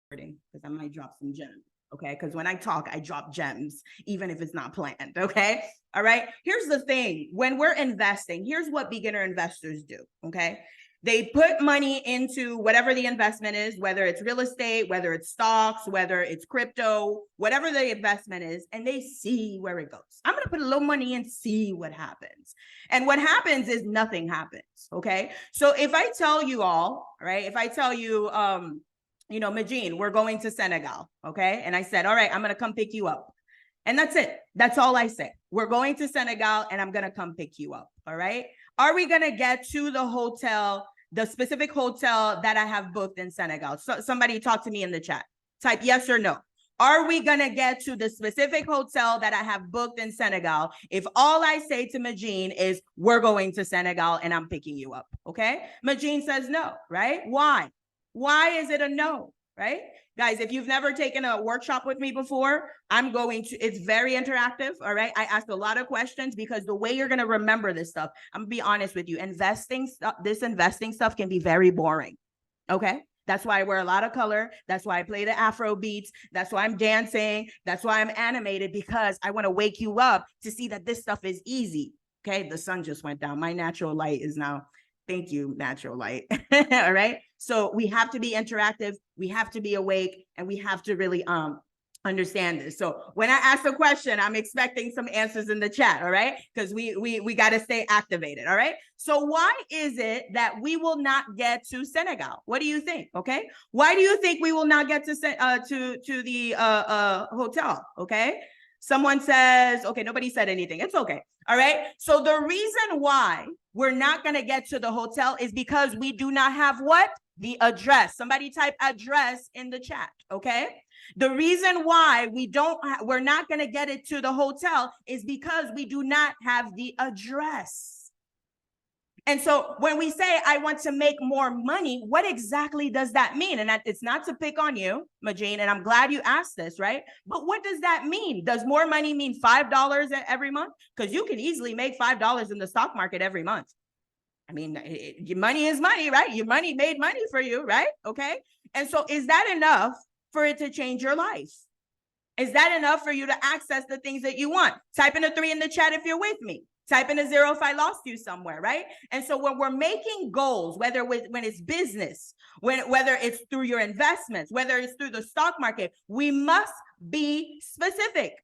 because I might drop some gems. Okay, because when I talk, I drop gems, even if it's not planned. Okay, all right. Here's the thing: when we're investing, here's what beginner investors do. Okay, they put money into whatever the investment is, whether it's real estate, whether it's stocks, whether it's crypto, whatever the investment is, and they see where it goes. I'm going to put a little money and see what happens. And what happens is nothing happens. Okay, so if I tell you all, right, if I tell you, Majin, we're going to Senegal, okay? And I said, all right, I'm going to come pick you up. And that's it. That's all I say. We're going to Senegal and I'm going to come pick you up, all right? Are we going to get to the hotel, the specific hotel that I have booked in Senegal? So somebody talk to me in the chat. Type yes or no. Are we going to get to the specific hotel that I have booked in Senegal if all I say to Majin is, we're going to Senegal and I'm picking you up, okay? Majin says no, right? Why? Why is it a no, right? Guys, if you've never taken a workshop with me before, it's very interactive, all right? I ask a lot of questions because the way you're going to remember this stuff, I'm going to be honest with you, this investing stuff can be very boring, okay? That's why I wear a lot of color. That's why I play the Afro beats. That's why I'm dancing. That's why I'm animated, because I want to wake you up to see that this stuff is easy, okay? The sun just went down. My natural light is now... Thank you, natural light. All right. So we have to be interactive. We have to be awake, and we have to really understand this. So when I ask a question, I'm expecting some answers in the chat. All right. Because we got to stay activated. All right. So why is it that we will not get to Senegal? What do you think? Okay. Why do you think we will not get to the hotel? Okay. Someone says, okay, nobody said anything. It's okay. All right. So the reason why we're not going to get to the hotel is because we do not have what? The address. Somebody type address in the chat. Okay. The reason why we're not going to get it to the hotel is because we do not have the address. And so when we say, I want to make more money, what exactly does that mean? And it's not to pick on you, Majin, and I'm glad you asked this, right? But what does that mean? Does more money mean $5 every month? Because you can easily make $5 in the stock market every month. I mean, your money is money, right? Your money made money for you, right? Okay. And so is that enough for it to change your life? Is that enough for you to access the things that you want? Type in a 3 in the chat if you're with me. Type in a 0 if I lost you somewhere, right? And so when we're making goals, when it's business, whether it's through your investments, whether it's through the stock market, we must be specific.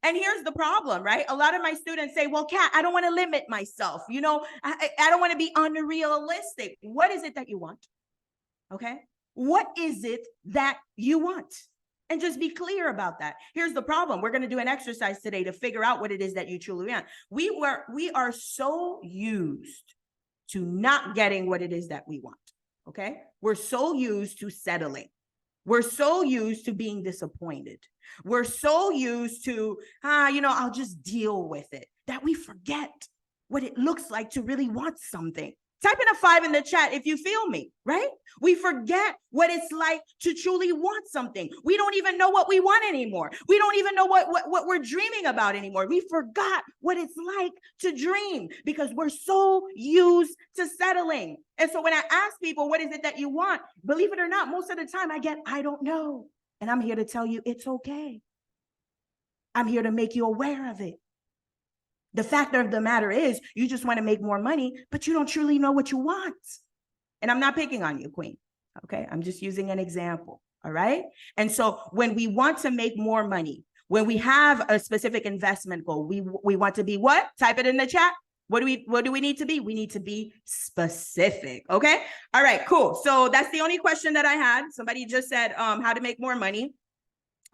And here's the problem, right? A lot of my students say, well, Kat, I don't want to limit myself. I don't want to be unrealistic. What is it that you want? Okay. What is it that you want? And just be clear about that. Here's the problem. We're going to do an exercise today to figure out what it is that you truly want. We are so used to not getting what it is that we want. Okay. We're so used to settling. We're so used to being disappointed. We're so used to, I'll just deal with it, that we forget what it looks like to really want something. Type in a 5 in the chat if you feel me, right? We forget what it's like to truly want something. We don't even know what we want anymore. We don't even know what we're dreaming about anymore. We forgot what it's like to dream because we're so used to settling. And so when I ask people, what is it that you want? Believe it or not, most of the time I don't know. And I'm here to tell you it's okay. I'm here to make you aware of it. The fact of the matter is, you just want to make more money, but you don't truly know what you want. And I'm not picking on you, Queen. Okay, I'm just using an example. All right. And so when we want to make more money, when we have a specific investment goal, we want to be what? Type it in the chat. What do we need to be? We need to be specific. Okay. All right, cool. So that's the only question that I had. Somebody just said how to make more money.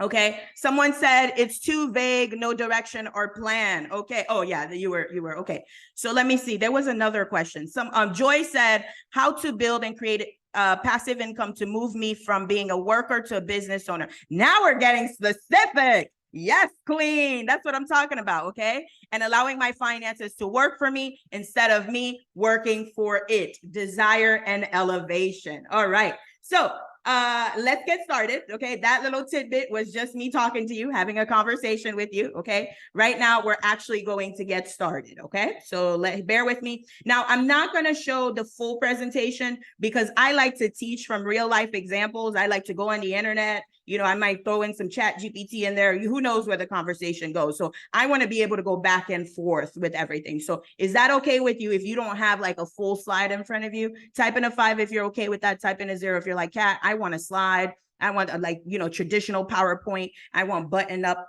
Okay. Someone said it's too vague, no direction or plan. Okay. Oh yeah, you were okay. So let me see. There was another question. Joy said how to build and create passive income to move me from being a worker to a business owner. Now we're getting specific. Yes, Queen. That's what I'm talking about. Okay. And allowing my finances to work for me instead of me working for it. Desire and elevation. All right. So let's get started. Okay, that little tidbit was just me talking to you, having a conversation with you. Okay, right now we're actually going to get started. Okay, so bear with me. Now, I'm not going to show the full presentation because I like to teach from real life examples. I like to go on the internet. You know, I might throw in some chat GPT in there. Who knows where the conversation goes? So I want to be able to go back and forth with everything. So is that okay with you? If you don't have like a full slide in front of you, type in a 5 if you're okay with that. Type in a 0 if you're like, Kat, I want a slide. I want a, like, you know, traditional PowerPoint. I want button up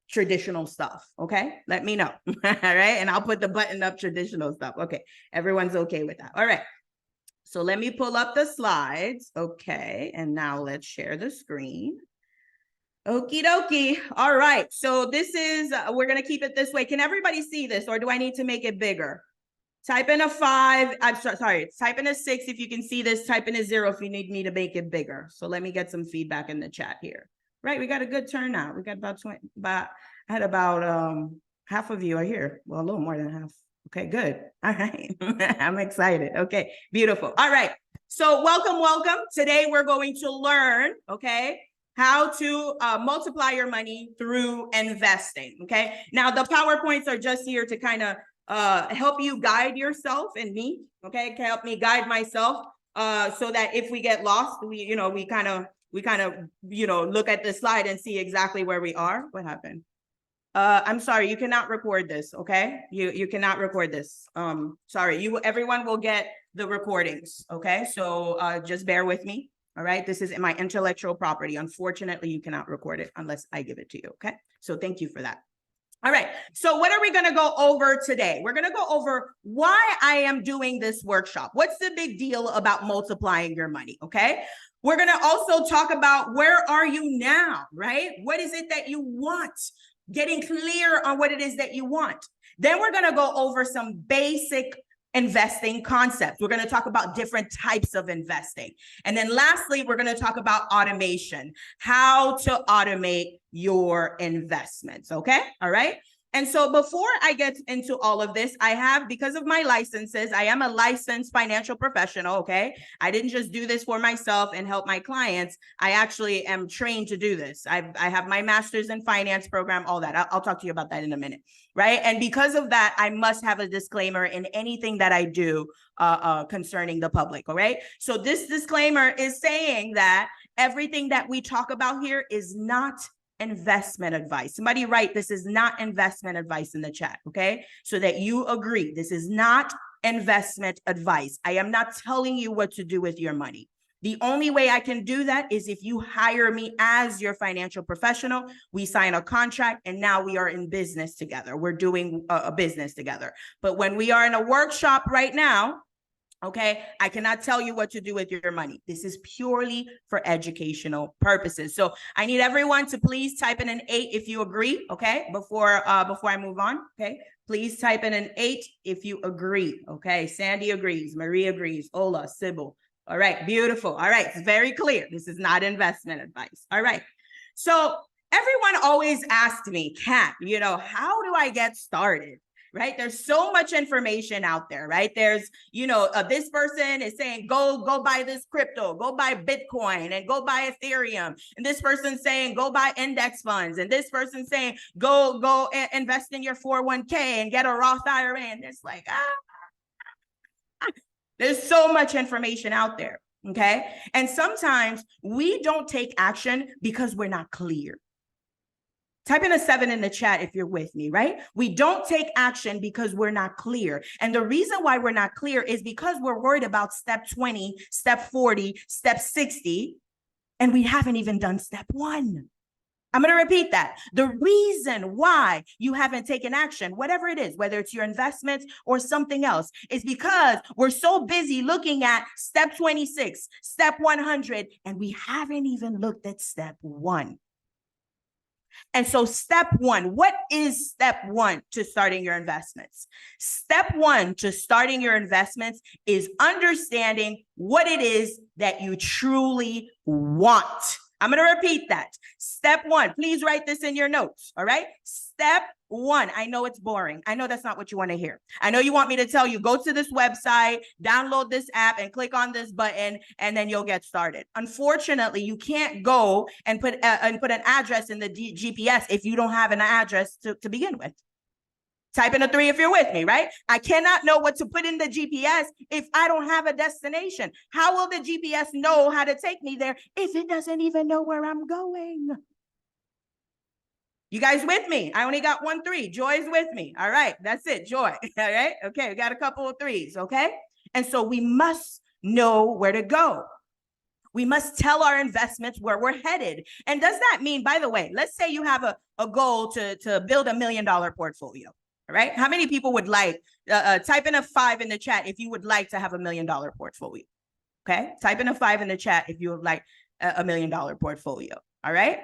traditional stuff. Okay, let me know. All right, and I'll put the button up traditional stuff. Okay, everyone's okay with that. All right. So let me pull up the slides. Okay, and now let's share the screen. Okie dokie. All right, so this is, we're gonna keep it this way. Can everybody see this, or do I need to make it bigger? Type in a 5, I'm sorry, type in a 6 if you can see this, type in a 0 if you need me to make it bigger. So let me get some feedback in the chat here. Right, we got a good turnout. We got about 20, I had about half of you are here. Well, a little more than half. Okay, good. All right. I'm excited. Okay, beautiful. All right. So welcome, welcome. Today we're going to learn, okay, how to multiply your money through investing. Okay. Now the PowerPoints are just here to kind of help you guide yourself and me. Okay, can help me guide myself so that if we get lost, we kind of look at the slide and see exactly where we are. What happened? I'm sorry, you cannot record this. Okay, you cannot record this. Sorry, everyone will get the recordings. Okay, so just bear with me. All right, this is my intellectual property. Unfortunately, you cannot record it unless I give it to you. Okay, so thank you for that. All right, so what are we going to go over today? We're going to go over why I am doing this workshop. What's the big deal about multiplying your money? Okay, we're going to also talk about where are you now, right? What is it that you want? Getting clear on what it is that you want. Then we're going to go over some basic investing concepts. We're going to talk about different types of investing. And then lastly, we're going to talk about automation, how to automate your investments. Okay. All right. And so before I get into all of this, I have, because of my licenses, I am a licensed financial professional, okay? I didn't just do this for myself and help my clients. I actually am trained to do this. I have my master's in finance program, all that. I'll talk to you about that in a minute, right? And because of that, I must have a disclaimer in anything that I do concerning the public, all right? So this disclaimer is saying that everything that we talk about here is not investment advice. Somebody write, this is not investment advice in the chat, okay? So that you agree, this is not investment advice. I am not telling you what to do with your money. The only way I can do that is if you hire me as your financial professional, we sign a contract, and now we are in business together. We're doing a business together. But when we are in a workshop right now, okay, I cannot tell you what to do with your money. This is purely for educational purposes. So I need everyone to please type in an 8 if you agree, okay? Before I move on, okay? Please type in an 8 if you agree, okay? Sandy agrees, Marie agrees, Ola, Sybil. All right, beautiful. All right, it's very clear. This is not investment advice. All right. So everyone always asks me, Kat, how do I get started? Right? There's so much information out there, right? There's, this person is saying, go buy this crypto, go buy Bitcoin, and go buy Ethereum. And this person's saying, go buy index funds. And this person's saying, go invest in your 401k and get a Roth IRA. And it's like, there's so much information out there. Okay. And sometimes we don't take action because we're not clear. Type in a 7 in the chat if you're with me, right? We don't take action because we're not clear. And the reason why we're not clear is because we're worried about step 20, step 40, step 60, and we haven't even done step 1. I'm going to repeat that. The reason why you haven't taken action, whatever it is, whether it's your investments or something else, is because we're so busy looking at step 26, step 100, and we haven't even looked at step 1. And so step 1, what is step 1 to starting your investments? Step 1 to starting your investments is understanding what it is that you truly want. I'm going to repeat that. Step 1, please write this in your notes. All right. Step One, I know it's boring. I know that's not what you want to hear. I know you want me to tell you, go to this website, download this app, and click on this button, and then you'll get started. Unfortunately, you can't go and put an address in the GPS if you don't have an address to begin with. Type in a 3 if you're with me, right? I cannot know what to put in the GPS if I don't have a destination. How will the GPS know how to take me there if it doesn't even know where I'm going? You guys with me? I only got 1 3. Joy's with me. All right, that's it, Joy. All right, okay, we got a couple of 3s, okay? And so we must know where to go. We must tell our investments where we're headed. And does that mean, by the way, let's say you have a goal to build $1 million portfolio. All right. How many people would like, type in a 5 in the chat if you would like to have $1 million portfolio. Okay. Type in a 5 in the chat if you would like $1 million portfolio. All right.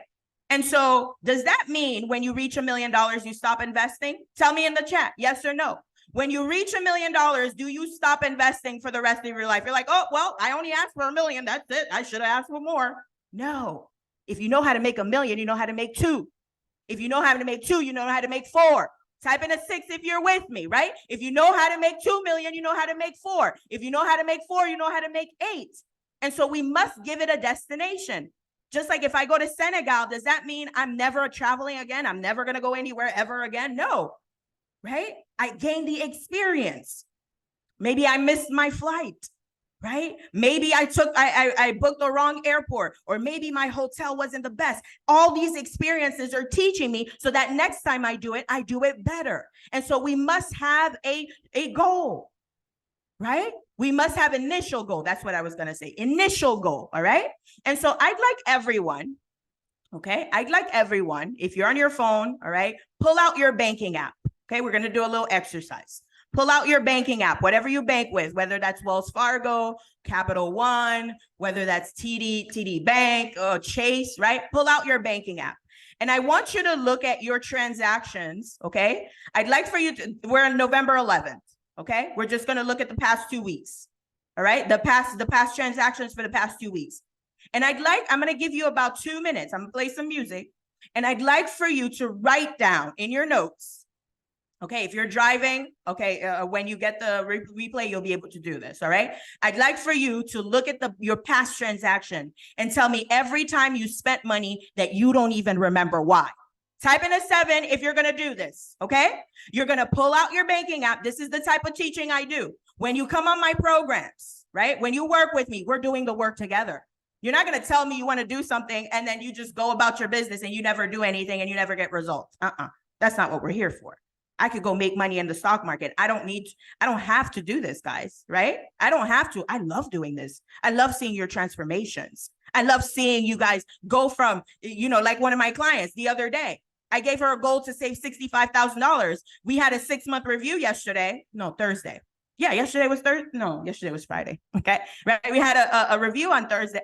And so does that mean when you reach $1 million, you stop investing? Tell me in the chat, yes or no. When you reach $1 million, do you stop investing for the rest of your life? You're like, oh, well, I only asked for $1 million. That's it. I should have asked for more. No. If you know how to make $1 million, you know how to make 2. If you know how to make 2, you know how to make 4. Type in a 6 if you're with me, right? If you know how to make 2 million, you know how to make 4. If you know how to make 4, you know how to make 8. And so we must give it a destination. Just like if I go to Senegal, does that mean I'm never traveling again? I'm never going to go anywhere ever again? No, right? I gained the experience. Maybe I missed my flight, right? Maybe I booked the wrong airport, or maybe my hotel wasn't the best. All these experiences are teaching me so that next time I do it better. And so we must have a goal, right? We must have initial goal. That's what I was going to say. Initial goal. All right. And so I'd like everyone, okay? I'd like everyone, if you're on your phone, all right, pull out your banking app. Okay. We're going to do a little exercise. Pull out your banking app, whatever you bank with, whether that's Wells Fargo, Capital One, whether that's TD Bank, or Chase, right? Pull out your banking app. And I want you to look at your transactions, okay? I'd like for you to, we're on November 11th, okay? We're just gonna look at the past 2 weeks, all right? The past transactions for the past 2 weeks. And I'm gonna give you about 2 minutes. I'm gonna play some music. And I'd like for you to write down in your notes, okay, if you're driving, okay, when you get the replay, you'll be able to do this, all right? I'd like for you to look at your past transaction and tell me every time you spent money that you don't even remember why. Type in a 7 if you're gonna do this, okay? You're gonna pull out your banking app. This is the type of teaching I do. When you come on my programs, right? When you work with me, we're doing the work together. You're not gonna tell me you wanna do something and then you just go about your business and you never do anything and you never get results. That's not what we're here for. I could go make money in the stock market. I don't have to do this, guys, right? I don't have to. I love doing this. I love seeing your transformations. I love seeing you guys go from, like one of my clients the other day. I gave her a goal to save $65,000. We had a 6-month review yesterday. No, Thursday. Yeah, yesterday was Thursday. No, yesterday was Friday. Okay, right. We had a review on Thursday,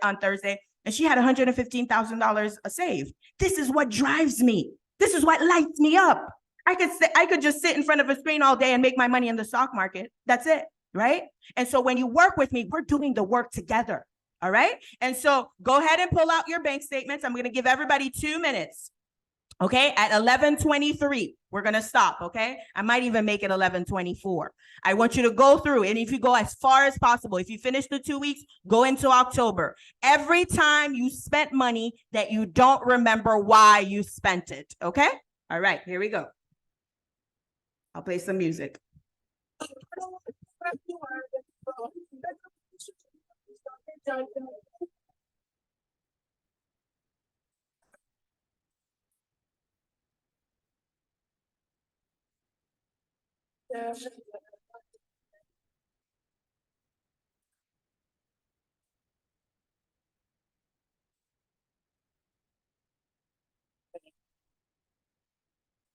and she had $115,000 saved. This is what drives me. This is what lights me up. I could just sit in front of a screen all day and make my money in the stock market. That's it, right? And so when you work with me, we're doing the work together, all right? And so go ahead and pull out your bank statements. I'm going to give everybody 2 minutes, okay? At 11:23, we're going to stop, okay? I might even make it 11:24. I want you to go through, and if you go as far as possible, if you finish the 2 weeks, go into October. Every time you spent money that you don't remember why you spent it, okay? All right, here we go. I'll play some music.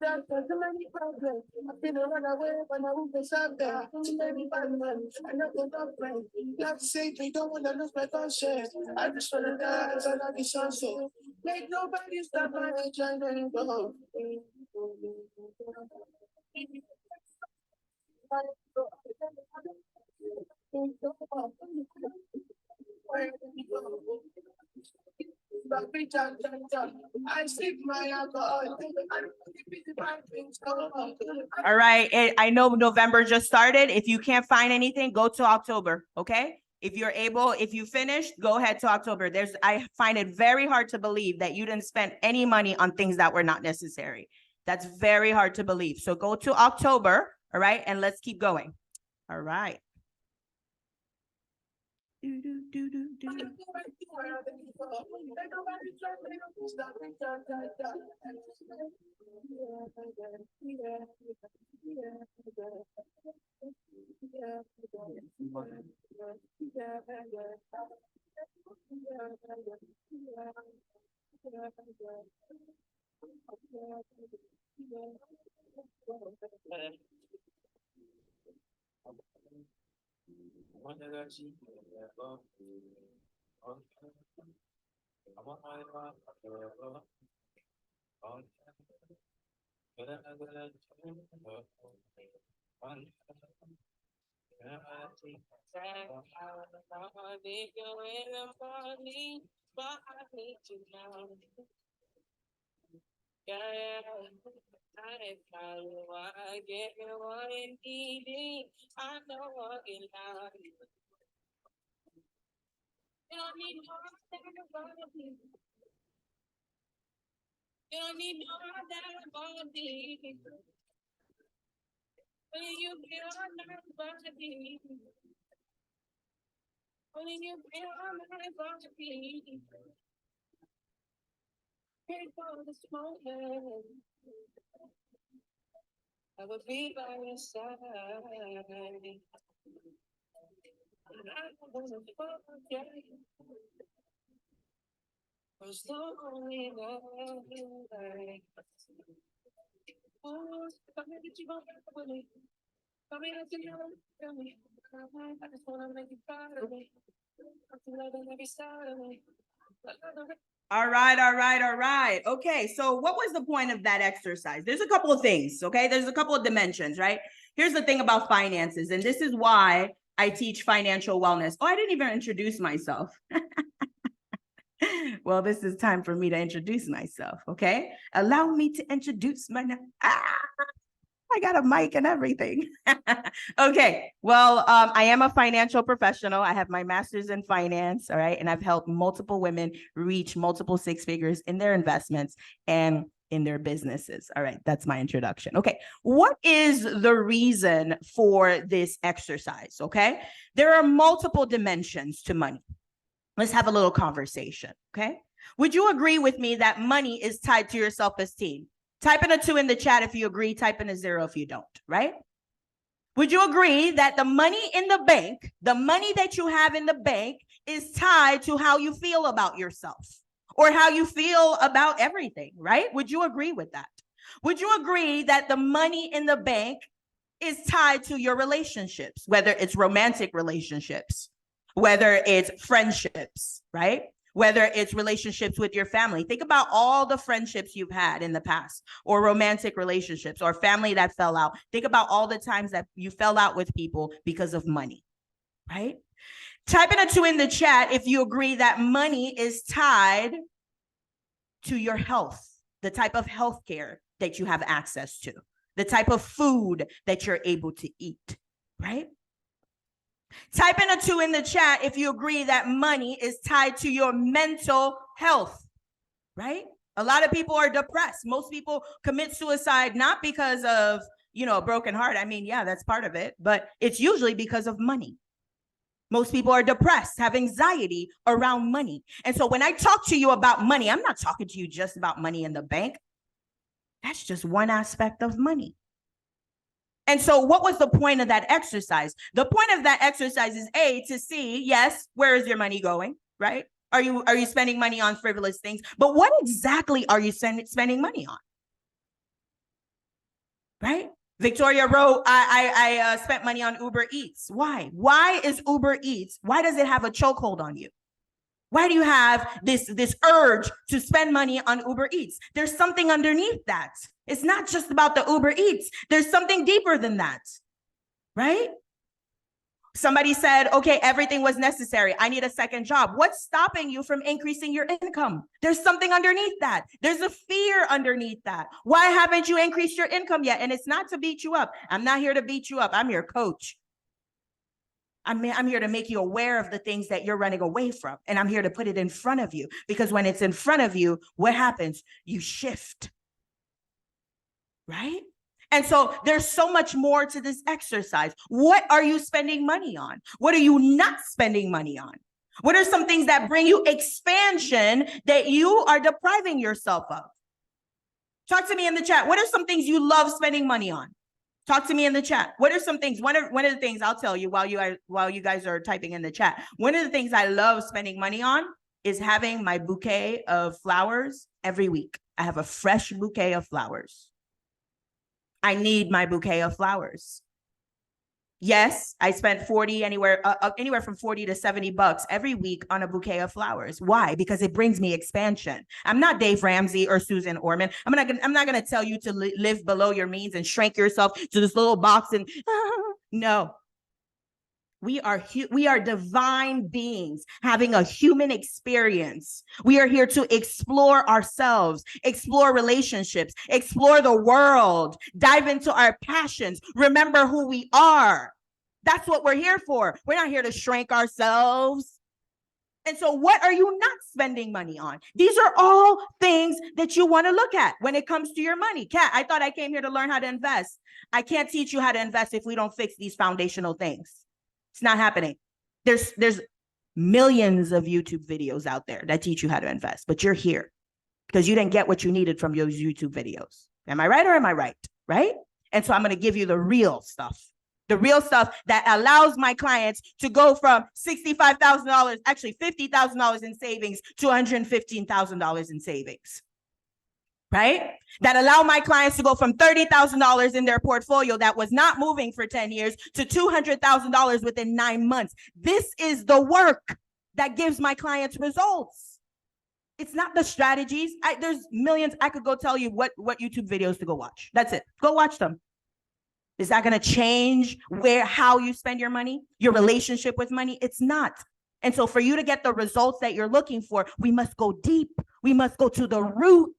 There's too many problems. I've been run away when I won't be out there. Too many bad men. I know they're not friends. Like to say they don't want to lose my conscience. I just want to die as I love you sunset. Make nobody stop my agenda and go. I sleep my alcohol. All right. I know November just started. If you can't find anything, go to October. Okay. If you're able, if you finished, go ahead to October. I find it very hard to believe that you didn't spend any money on things that were not necessary. That's very hard to believe. So go to October. All right. And let's keep going. All right. I would be by your side. All right, all right, all right. Okay, so what was the point of that exercise? There's a couple of things, okay? There's a couple of dimensions, right? Here's the thing about finances, and this is why I teach financial wellness. Oh, I didn't even introduce myself. Well, this is time for me to introduce myself, okay? Allow me to introduce myself. I got a mic and everything. Okay, well, I am a financial professional. I have my master's in finance, all right? And I've helped multiple women reach multiple six figures in their investments and in their businesses. All right, that's my introduction. Okay, what is the reason for this exercise, okay? There are multiple dimensions to money. Let's have a little conversation, okay? Would you agree with me that money is tied to your self-esteem? Type in a 2 in the chat if you agree, type in a 0 if you don't, right? Would you agree that the money in the bank, the money that you have in the bank is tied to how you feel about yourself or how you feel about everything, right? Would you agree with that? Would you agree that the money in the bank is tied to your relationships, whether it's romantic relationships, whether it's friendships, right? Whether it's relationships with your family. Think about all the friendships you've had in the past, or romantic relationships, or family that fell out. Think about all the times that you fell out with people because of money, right? Type in a 2 in the chat if you agree that money is tied to your health, the type of healthcare that you have access to, the type of food that you're able to eat, right? Type in a 2 in the chat if you agree that money is tied to your mental health, right? A lot of people are depressed. Most people commit suicide not because of, a broken heart. I mean, yeah, that's part of it, but it's usually because of money. Most people are depressed, have anxiety around money. And so when I talk to you about money, I'm not talking to you just about money in the bank. That's just one aspect of money. And so what was the point of that exercise? The point of that exercise is to see, yes, where is your money going, right? Are you spending money on frivolous things? But what exactly are you spending money on? Right? Victoria wrote, I spent money on Uber Eats. Why? Why is Uber Eats? Why does it have a chokehold on you? Why do you have this urge to spend money on Uber Eats? There's something underneath that. It's not just about the Uber Eats. There's something deeper than that, right? Somebody said, okay, everything was necessary. I need a second job. What's stopping you from increasing your income? There's something underneath that. There's a fear underneath that. Why haven't you increased your income yet? And it's not to beat you up. I'm not here to beat you up. I'm your coach. I'm here to make you aware of the things that you're running away from. And I'm here to put it in front of you, because when it's in front of you, what happens? You shift, right? And so there's so much more to this exercise. What are you spending money on? What are you not spending money on? What are some things that bring you expansion that you are depriving yourself of? Talk to me in the chat. What are some things you love spending money on? Talk to me in the chat. What are some things? One of the things I'll tell you while you guys are typing in the chat. One of the things I love spending money on is having my bouquet of flowers every week. I have a fresh bouquet of flowers. I need my bouquet of flowers. Yes, I spent anywhere from 40 to 70 bucks every week on a bouquet of flowers. Why? Because it brings me expansion. I'm not Dave Ramsey or Susan Orman. I'm not going to tell you to live below your means and shrink yourself to this little box and no. We are divine beings having a human experience. We are here to explore ourselves, explore relationships, explore the world, dive into our passions, remember who we are. That's what we're here for. We're not here to shrink ourselves. And so what are you not spending money on? These are all things that you want to look at when it comes to your money. Kat, I thought I came here to learn how to invest. I can't teach you how to invest if we don't fix these foundational things. It's not happening. There's millions of YouTube videos out there that teach you how to invest, but you're here because you didn't get what you needed from those YouTube videos. Am I right or am I right? Right? And so I'm going to give you the real stuff that allows my clients to go from $65,000, actually $50,000 in savings to $115,000 in savings. Right? That allow my clients to go from $30,000 in their portfolio that was not moving for 10 years to $200,000 within 9 months. This is the work that gives my clients results. It's not the strategies. There's millions. I could go tell you what YouTube videos to go watch. That's it. Go watch them. Is that going to change how you spend your money, your relationship with money? It's not. And so for you to get the results that you're looking for, we must go deep. We must go to the root.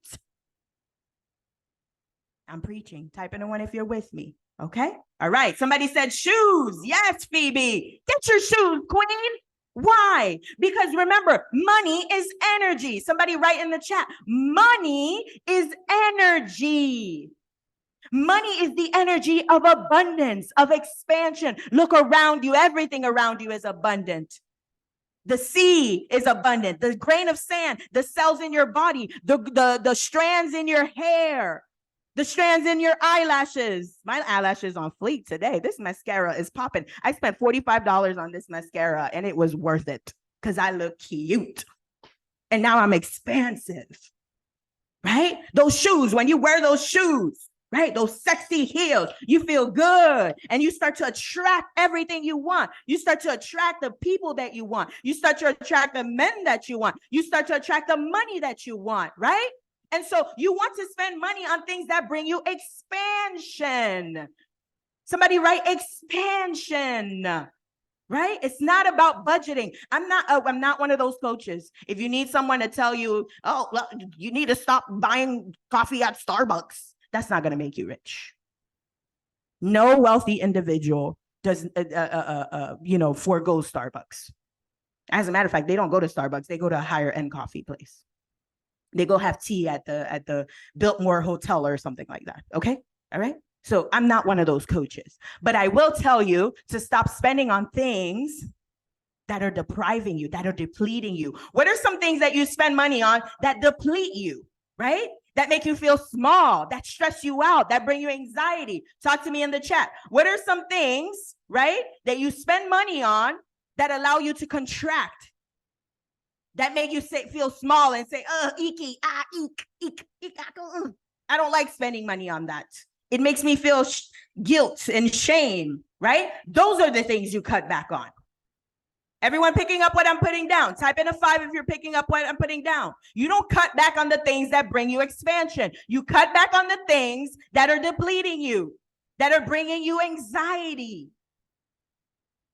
I'm preaching. Type in a one if you're with me. Okay. All right. Somebody said shoes. Yes, Phoebe. Get your shoes, queen. Why? Because remember, money is energy. Somebody write in the chat. Money is energy. Money is the energy of abundance, of expansion. Look around you. Everything around you is abundant. The sea is abundant. The grain of sand, the cells in your body, the strands in your hair, the strands in your eyelashes. My eyelashes on fleek today. This mascara is popping. I spent $45 on this mascara and it was worth it because I look cute. And now I'm expansive, right? Those shoes, when you wear those shoes, right? Those sexy heels, you feel good and you start to attract everything you want. You start to attract the people that you want. You start to attract the men that you want. You start to attract the money that you want, right? And so you want to spend money on things that bring you expansion. Somebody write expansion, right? It's not about budgeting. I'm not one of those coaches. If you need someone to tell you, oh, well, you need to stop buying coffee at Starbucks, that's not going to make you rich. No wealthy individual does, forego Starbucks. As a matter of fact, they don't go to Starbucks. They go to a higher end coffee place. They go have tea at the Biltmore Hotel or something like that. Okay. All right. So I'm not one of those coaches, but I will tell you to stop spending on things that are depriving you, that are depleting you. What are some things that you spend money on that deplete you, right? That make you feel small, that stress you out, that bring you anxiety? Talk to me in the chat. What are some things, right, that you spend money on that allow you to contract? That make you feel small and say, eek, I don't like spending money on that. It makes me feel guilt and shame, right? Those are the things you cut back on. Everyone picking up what I'm putting down? Type in a 5 if you're picking up what I'm putting down. You don't cut back on the things that bring you expansion. You cut back on the things that are depleting you, that are bringing you anxiety.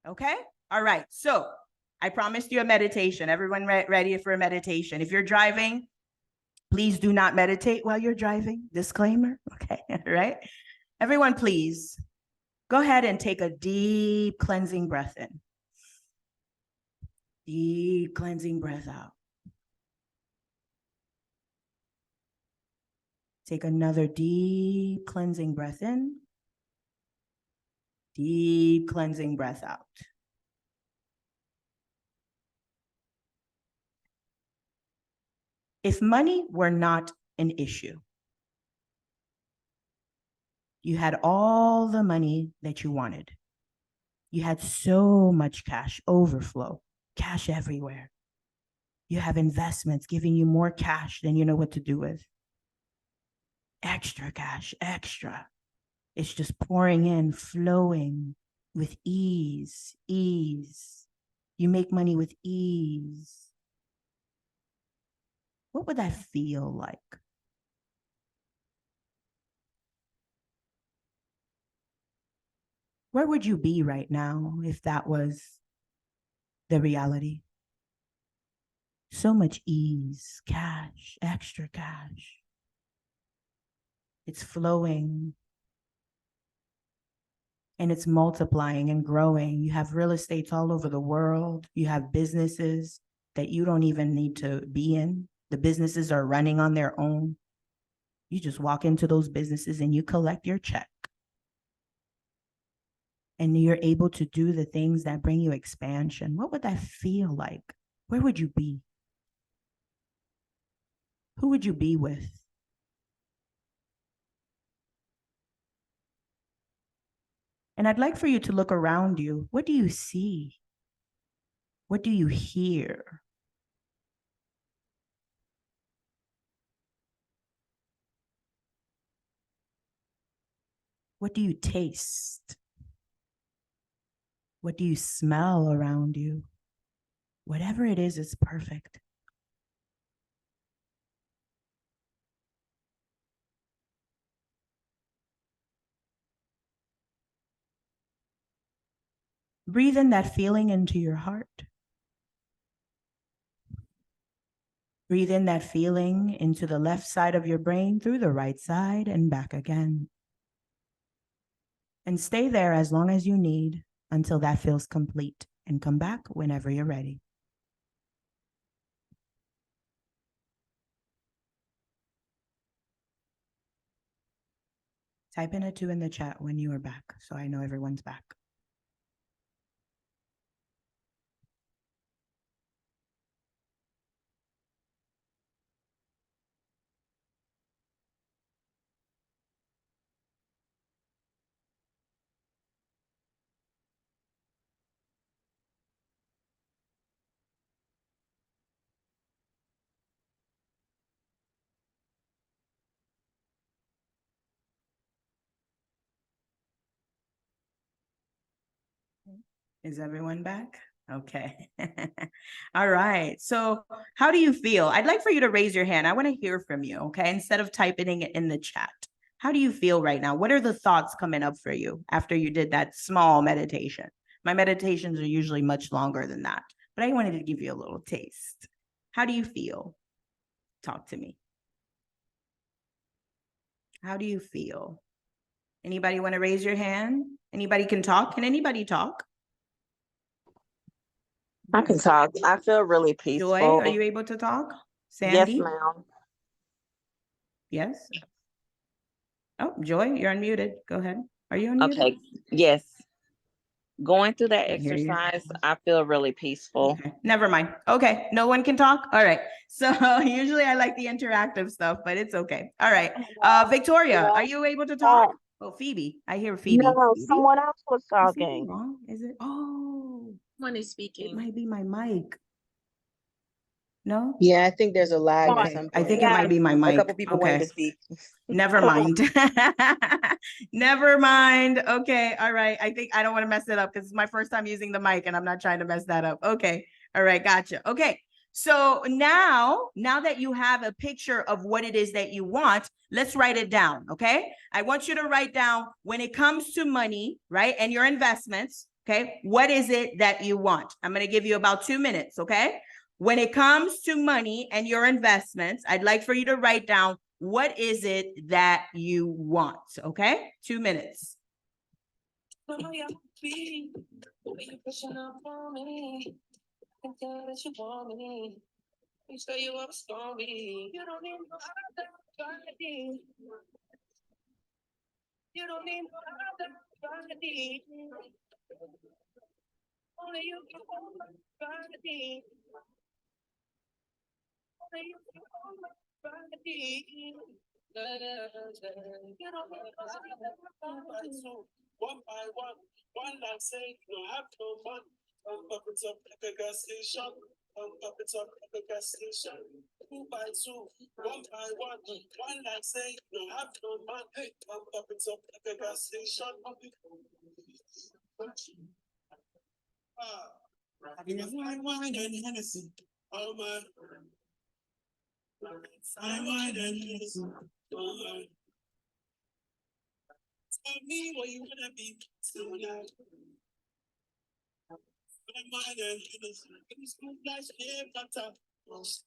Okay. All right. So I promised you a meditation. Everyone ready for a meditation? If you're driving, please do not meditate while you're driving. Disclaimer. Okay. All right. Everyone, please go ahead and take a deep cleansing breath in. Deep cleansing breath out. Take another deep cleansing breath in. Deep cleansing breath out. If money were not an issue, you had all the money that you wanted. You had so much cash overflow, cash everywhere. You have investments giving you more cash than you know what to do with. Extra cash, extra. It's just pouring in, flowing with ease, ease. You make money with ease. What would that feel like? Where would you be right now if that was the reality? So much ease, cash, extra cash. It's flowing and it's multiplying and growing. You have real estates all over the world. You have businesses that you don't even need to be in. The businesses are running on their own. You just walk into those businesses and you collect your check. And you're able to do the things that bring you expansion. What would that feel like? Where would you be? Who would you be with? And I'd like for you to look around you. What do you see? What do you hear? What do you taste? What do you smell around you? Whatever it is perfect. Breathe in that feeling into your heart. Breathe in that feeling into the left side of your brain through the right side and back again. And stay there as long as you need until that feels complete, and come back whenever you're ready. Type in a 2 in the chat when you are back, so I know everyone's back. Is everyone back? Okay. All right. So how do you feel? I'd like for you to raise your hand. I want to hear from you, okay? Instead of typing it in the chat. How do you feel right now? What are the thoughts coming up for you after you did that small meditation? My meditations are usually much longer than that, but I wanted to give you a little taste. How do you feel? Talk to me. How do you feel? Anybody want to raise your hand? Anybody can talk? Can anybody talk? I can talk. I feel really peaceful. Joy, are you able to talk? Sandy? Yes, ma'am. Yes. Oh, Joy, you're unmuted. Go ahead. Are you unmuted? Okay. Yes. Going through that I hear you. exercise, I feel really peaceful. Okay. Never mind. Okay. No one can talk. All right. So usually I like the interactive stuff, but it's okay. All right. Victoria, are you able to talk? Oh, Phoebe. I hear Phoebe. No, Phoebe? someone else was Is something talking. wrong? Is it? Oh, One is it speaking. might be my mic. No? Yeah, I think there's a lag at Okay. some I point. think it might be my mic. A couple people wanted Okay. to speak. Never mind. Never mind. Okay. All right. I think I don't want to mess it up because it's my first time using the mic and I'm not trying to mess that up. Okay. All right. Gotcha. Okay. So now that you have a picture of what it is that you want, let's write it down. Okay. I want you to write down when it comes to money, right? And your investments, Okay. What is it that you want? I'm going to give you about 2 minutes. Okay. When it comes to money and your investments, I'd like for you to write down what is it that you want. Okay. 2 minutes. You don't need no other body. Only you can hold my body. Only you can hold my body. You don't need no other body. One by one like say you have no fun. Up it up like a gas station. Up it up like a gas station. 2 by 2, 1 by 1 like say you have no man. Up it up like a gas station. Fine wine and Hennessy. Oh my. Fine wine and Hennessy. Oh my. Tell me what you wanna be tonight. Fine wine and Hennessy. It's good like shea butter.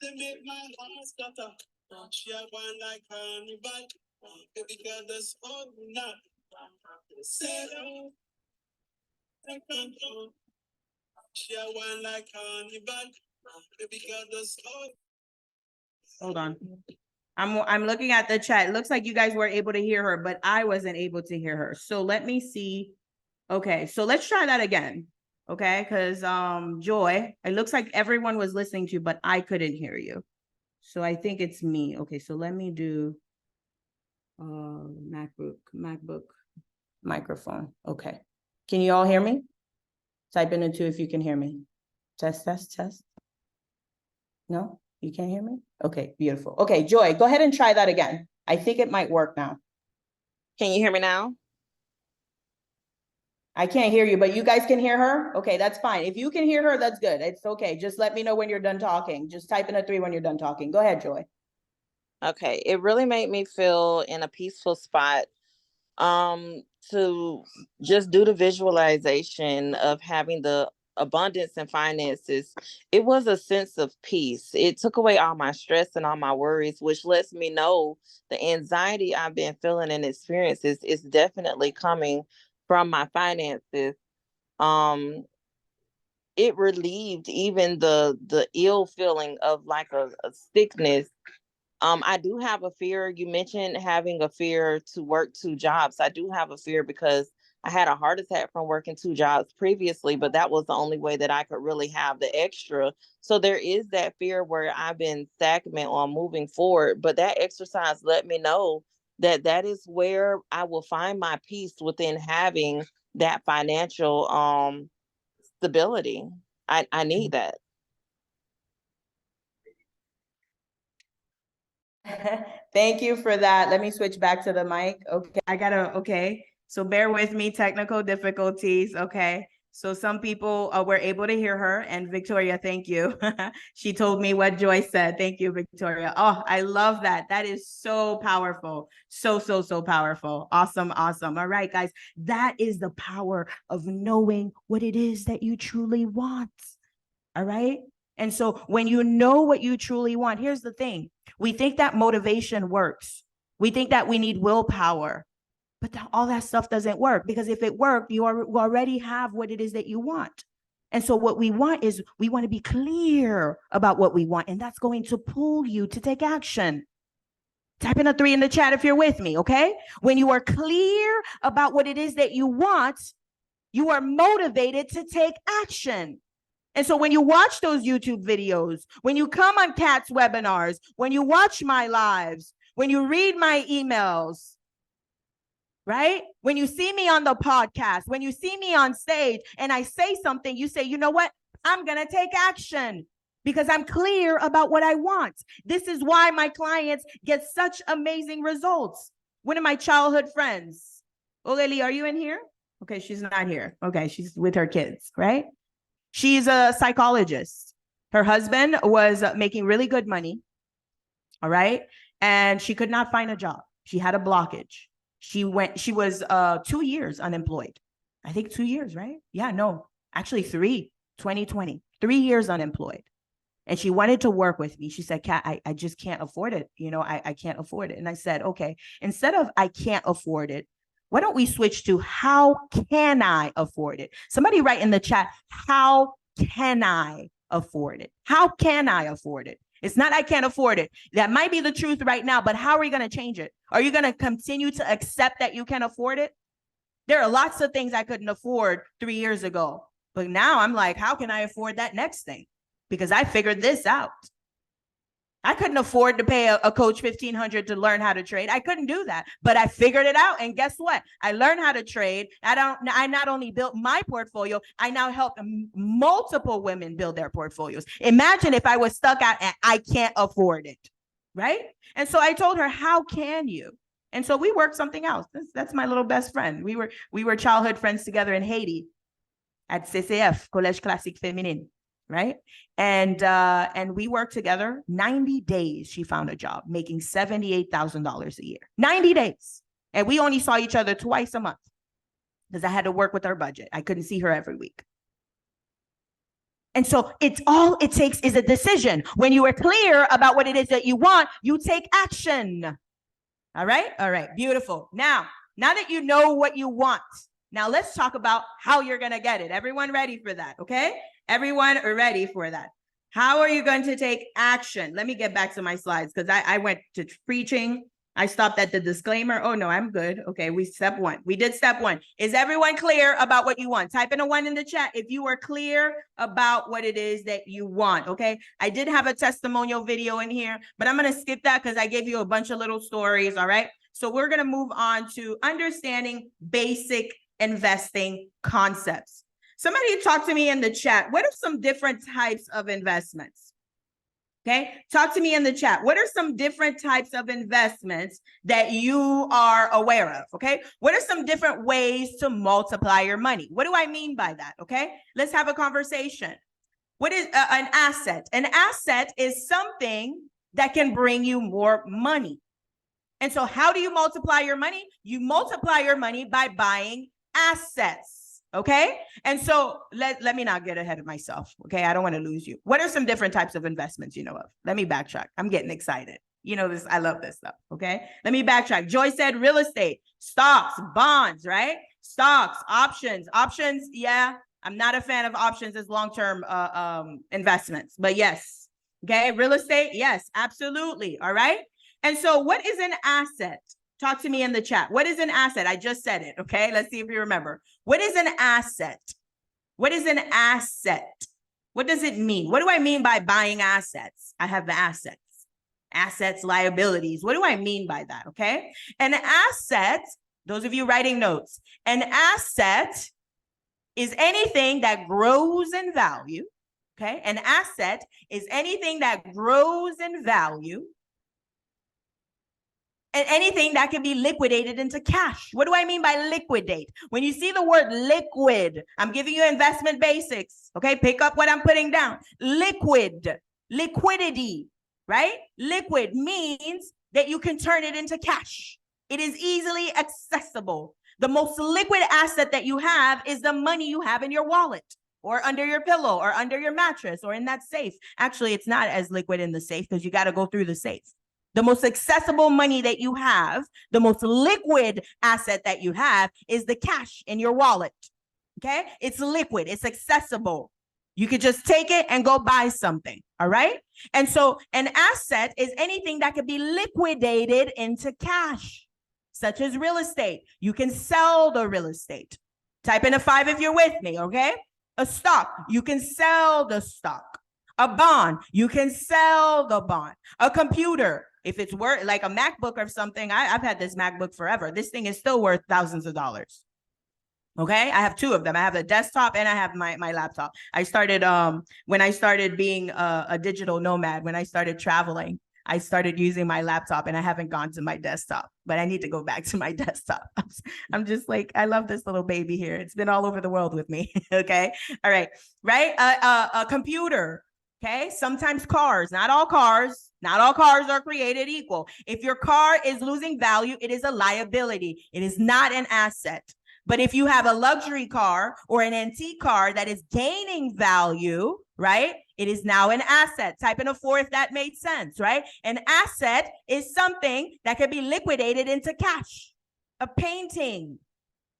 They make my heart stutter. She a wine like carnival. Baby girl, that's all not. Say no. Take control. She a wine like carnival. Baby girl, that's all. Hold on. I'm looking at the chat. It looks like you guys were able to hear her, but I wasn't able to hear her. So let me see. Okay, so let's try that again. Okay, because Joy, it looks like everyone was listening to you, but I couldn't hear you. So I think it's me. Okay, so let me do MacBook microphone. Okay. Can you all hear me? Type in the 2 if you can hear me. Test. No? You can't hear me? Okay, beautiful. Okay, Joy, go ahead and try that again. I think it might work now. Can you hear me now? I can't hear you, but you guys can hear her? Okay, that's fine. If you can hear her, that's good. It's okay. Just let me know when you're done talking. Just type in a 3 when you're done talking. Go ahead, Joy. Okay, it really made me feel in a peaceful spot to just do the visualization of having the abundance and finances. It was a sense of peace. It took away all my stress and all my worries, which lets me know the anxiety I've been feeling and experiences is definitely coming from my finances. um it relieved even the ill feeling of like a sickness. I do have a fear. You mentioned having a fear to work 2 jobs. I do have a fear because I had a heart attack from working 2 jobs previously, but that was the only way that I could really have the extra. So there is that fear where I've been stagnant on moving forward. But that exercise let me know that that is where I will find my peace within having that financial stability. I need that. Thank you for that. Let me switch back to the mic. Okay, okay. So bear with me, technical difficulties. Okay. So some people were able to hear her, and Victoria, thank you. She told me what Joy said. Thank you, Victoria. Oh, I love that. That is so powerful. So powerful. Awesome. All right, guys. That is the power of knowing what it is that you truly want. All right. And so when you know what you truly want, here's the thing. We think that motivation works. We think that we need willpower, but all that stuff doesn't work, because if it worked, you already have what it is that you want. And so what we want is we want to be clear about what we want, and that's going to pull you to take action. Type in a 3 in the chat if you're with me, okay? When you are clear about what it is that you want, you are motivated to take action. And so when you watch those YouTube videos, when you come on Kat's webinars, when you watch my lives, when you read my emails, right? When you see me on the podcast, when you see me on stage and I say something, you say, you know what? I'm going to take action because I'm clear about what I want. This is why my clients get such amazing results. One of my childhood friends, Oleli, are you in here? Okay, she's not here. Okay, she's with her kids, right? She's a psychologist. Her husband was making really good money. All right. And she could not find a job. She had a blockage. She was 2 years unemployed. I think 2 years, right? Yeah, no, actually 2020, 3 years unemployed. And she wanted to work with me. She said, Kat, I just can't afford it. I can't afford it. And I said, okay, instead of I can't afford it, why don't we switch to how can I afford it? Somebody write in the chat, how can I afford it? How can I afford it? It's not I can't afford it. That might be the truth right now, but how are you going to change it? Are you going to continue to accept that you can afford it? There are lots of things I couldn't afford 3 years ago, but now I'm like, how can I afford that next thing? Because I figured this out. I couldn't afford to pay a coach $1,500 to learn how to trade. I couldn't do that, but I figured it out. And guess what? I learned how to trade. I not only built my portfolio, I now help multiple women build their portfolios. Imagine if I was stuck out and I can't afford it, right? And so I told her, how can you? And so we worked something else. That's my little best friend. We were childhood friends together in Haiti at CCF, Collège Classique Féminine, right? And we worked together 90 days. She found a job making $78,000 a year, 90 days. And we only saw each other twice a month because I had to work with her budget. I couldn't see her every week. And so it's all it takes is a decision. When you are clear about what it is that you want, you take action. All right. All right. Beautiful. Now that you know what you want, now let's talk about how you're going to get it. Everyone ready for that? Okay. Everyone are ready for that. How are you going to take action? Let me get back to my slides because I went to preaching. I stopped at the disclaimer. Oh no, I'm good. Okay. We did step one. Is everyone clear about what you want? Type in a 1 in the chat if you are clear about what it is that you want. Okay. I did have a testimonial video in here, but I'm going to skip that because I gave you a bunch of little stories. All right. So we're going to move on to understanding basic investing concepts. Somebody talk to me in the chat. What are some different types of investments? Okay, talk to me in the chat. What are some different types of investments that you are aware of? Okay, what are some different ways to multiply your money? What do I mean by that? Okay, let's have a conversation. What is an asset? An asset is something that can bring you more money. And so how do you multiply your money? You multiply your money by buying assets. Okay. And so let me not get ahead of myself. Okay. I don't want to lose you. What are some different types of investments you know of? Let me backtrack. I'm getting excited. You know this. I love this stuff. Okay. Let me backtrack. Joy said real estate, stocks, bonds, right? Stocks, options. Yeah. I'm not a fan of options as long-term investments, but yes. Okay. Real estate. Yes, absolutely. All right. And so what is an asset? Talk to me in the chat. What is an asset? I just said it. Okay. Let's see if you remember. What is an asset? What is an asset? What does it mean? What do I mean by buying assets? I have the assets, liabilities. What do I mean by that? Okay. An asset, those of you writing notes, an asset is anything that grows in value. Okay. An asset is anything that grows in value. And anything that can be liquidated into cash. What do I mean by liquidate? When you see the word liquid, I'm giving you investment basics. Okay, pick up what I'm putting down. Liquidity, right? Liquid means that you can turn it into cash. It is easily accessible. The most liquid asset that you have is the money you have in your wallet or under your pillow or under your mattress or in that safe. Actually, it's not as liquid in the safe because you got to go through the safe. The most accessible money that you have, the most liquid asset that you have is the cash in your wallet. Okay. It's liquid. It's accessible. You could just take it and go buy something. All right. And so an asset is anything that can be liquidated into cash, such as real estate. You can sell the real estate. Type in a 5 if you're with me. Okay. A stock. You can sell the stock. A bond. You can sell the bond. A computer. If it's worth like a MacBook or something, I've had this MacBook forever. This thing is still worth thousands of dollars. Okay. I have 2 of them. I have a desktop and I have my laptop. I started, when I started being a digital nomad, when I started traveling, I started using my laptop and I haven't gone to my desktop, but I need to go back to my desktop. I'm just like, I love this little baby here. It's been all over the world with me. Okay. All right. Right. A computer. Okay. Sometimes cars, not all cars are created equal. If your car is losing value, it is a liability. It is not an asset. But if you have a luxury car or an antique car that is gaining value, right? It is now an asset. Type in a 4 if that made sense, right? An asset is something that can be liquidated into cash. A painting,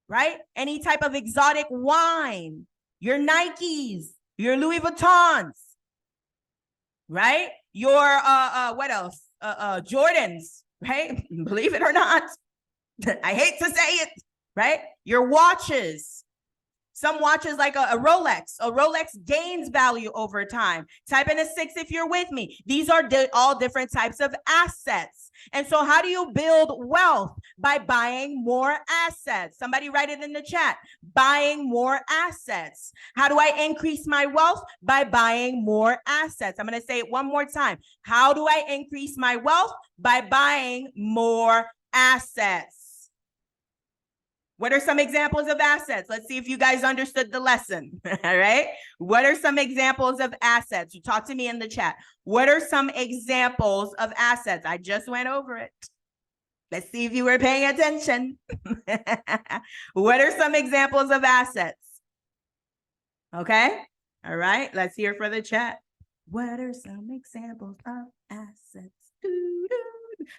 right? Any type of exotic wine, your Nikes, your Louis Vuittons, right? Your what else? Jordans, right? Believe it or not, I hate to say it, right? Your watches. Some watches like a Rolex. A Rolex gains value over time. Type in a 6 if you're with me. These are all different types of assets. And so how do you build wealth? By buying more assets. Somebody write it in the chat. Buying more assets. How do I increase my wealth? By buying more assets. I'm going to say it one more time. How do I increase my wealth? By buying more assets. What are some examples of assets? Let's see if you guys understood the lesson. All right. What are some examples of assets? You talk to me in the chat. What are some examples of assets? I just went over it. Let's see if you were paying attention. What are some examples of assets? Okay. All right. Let's hear for the chat. What are some examples of assets?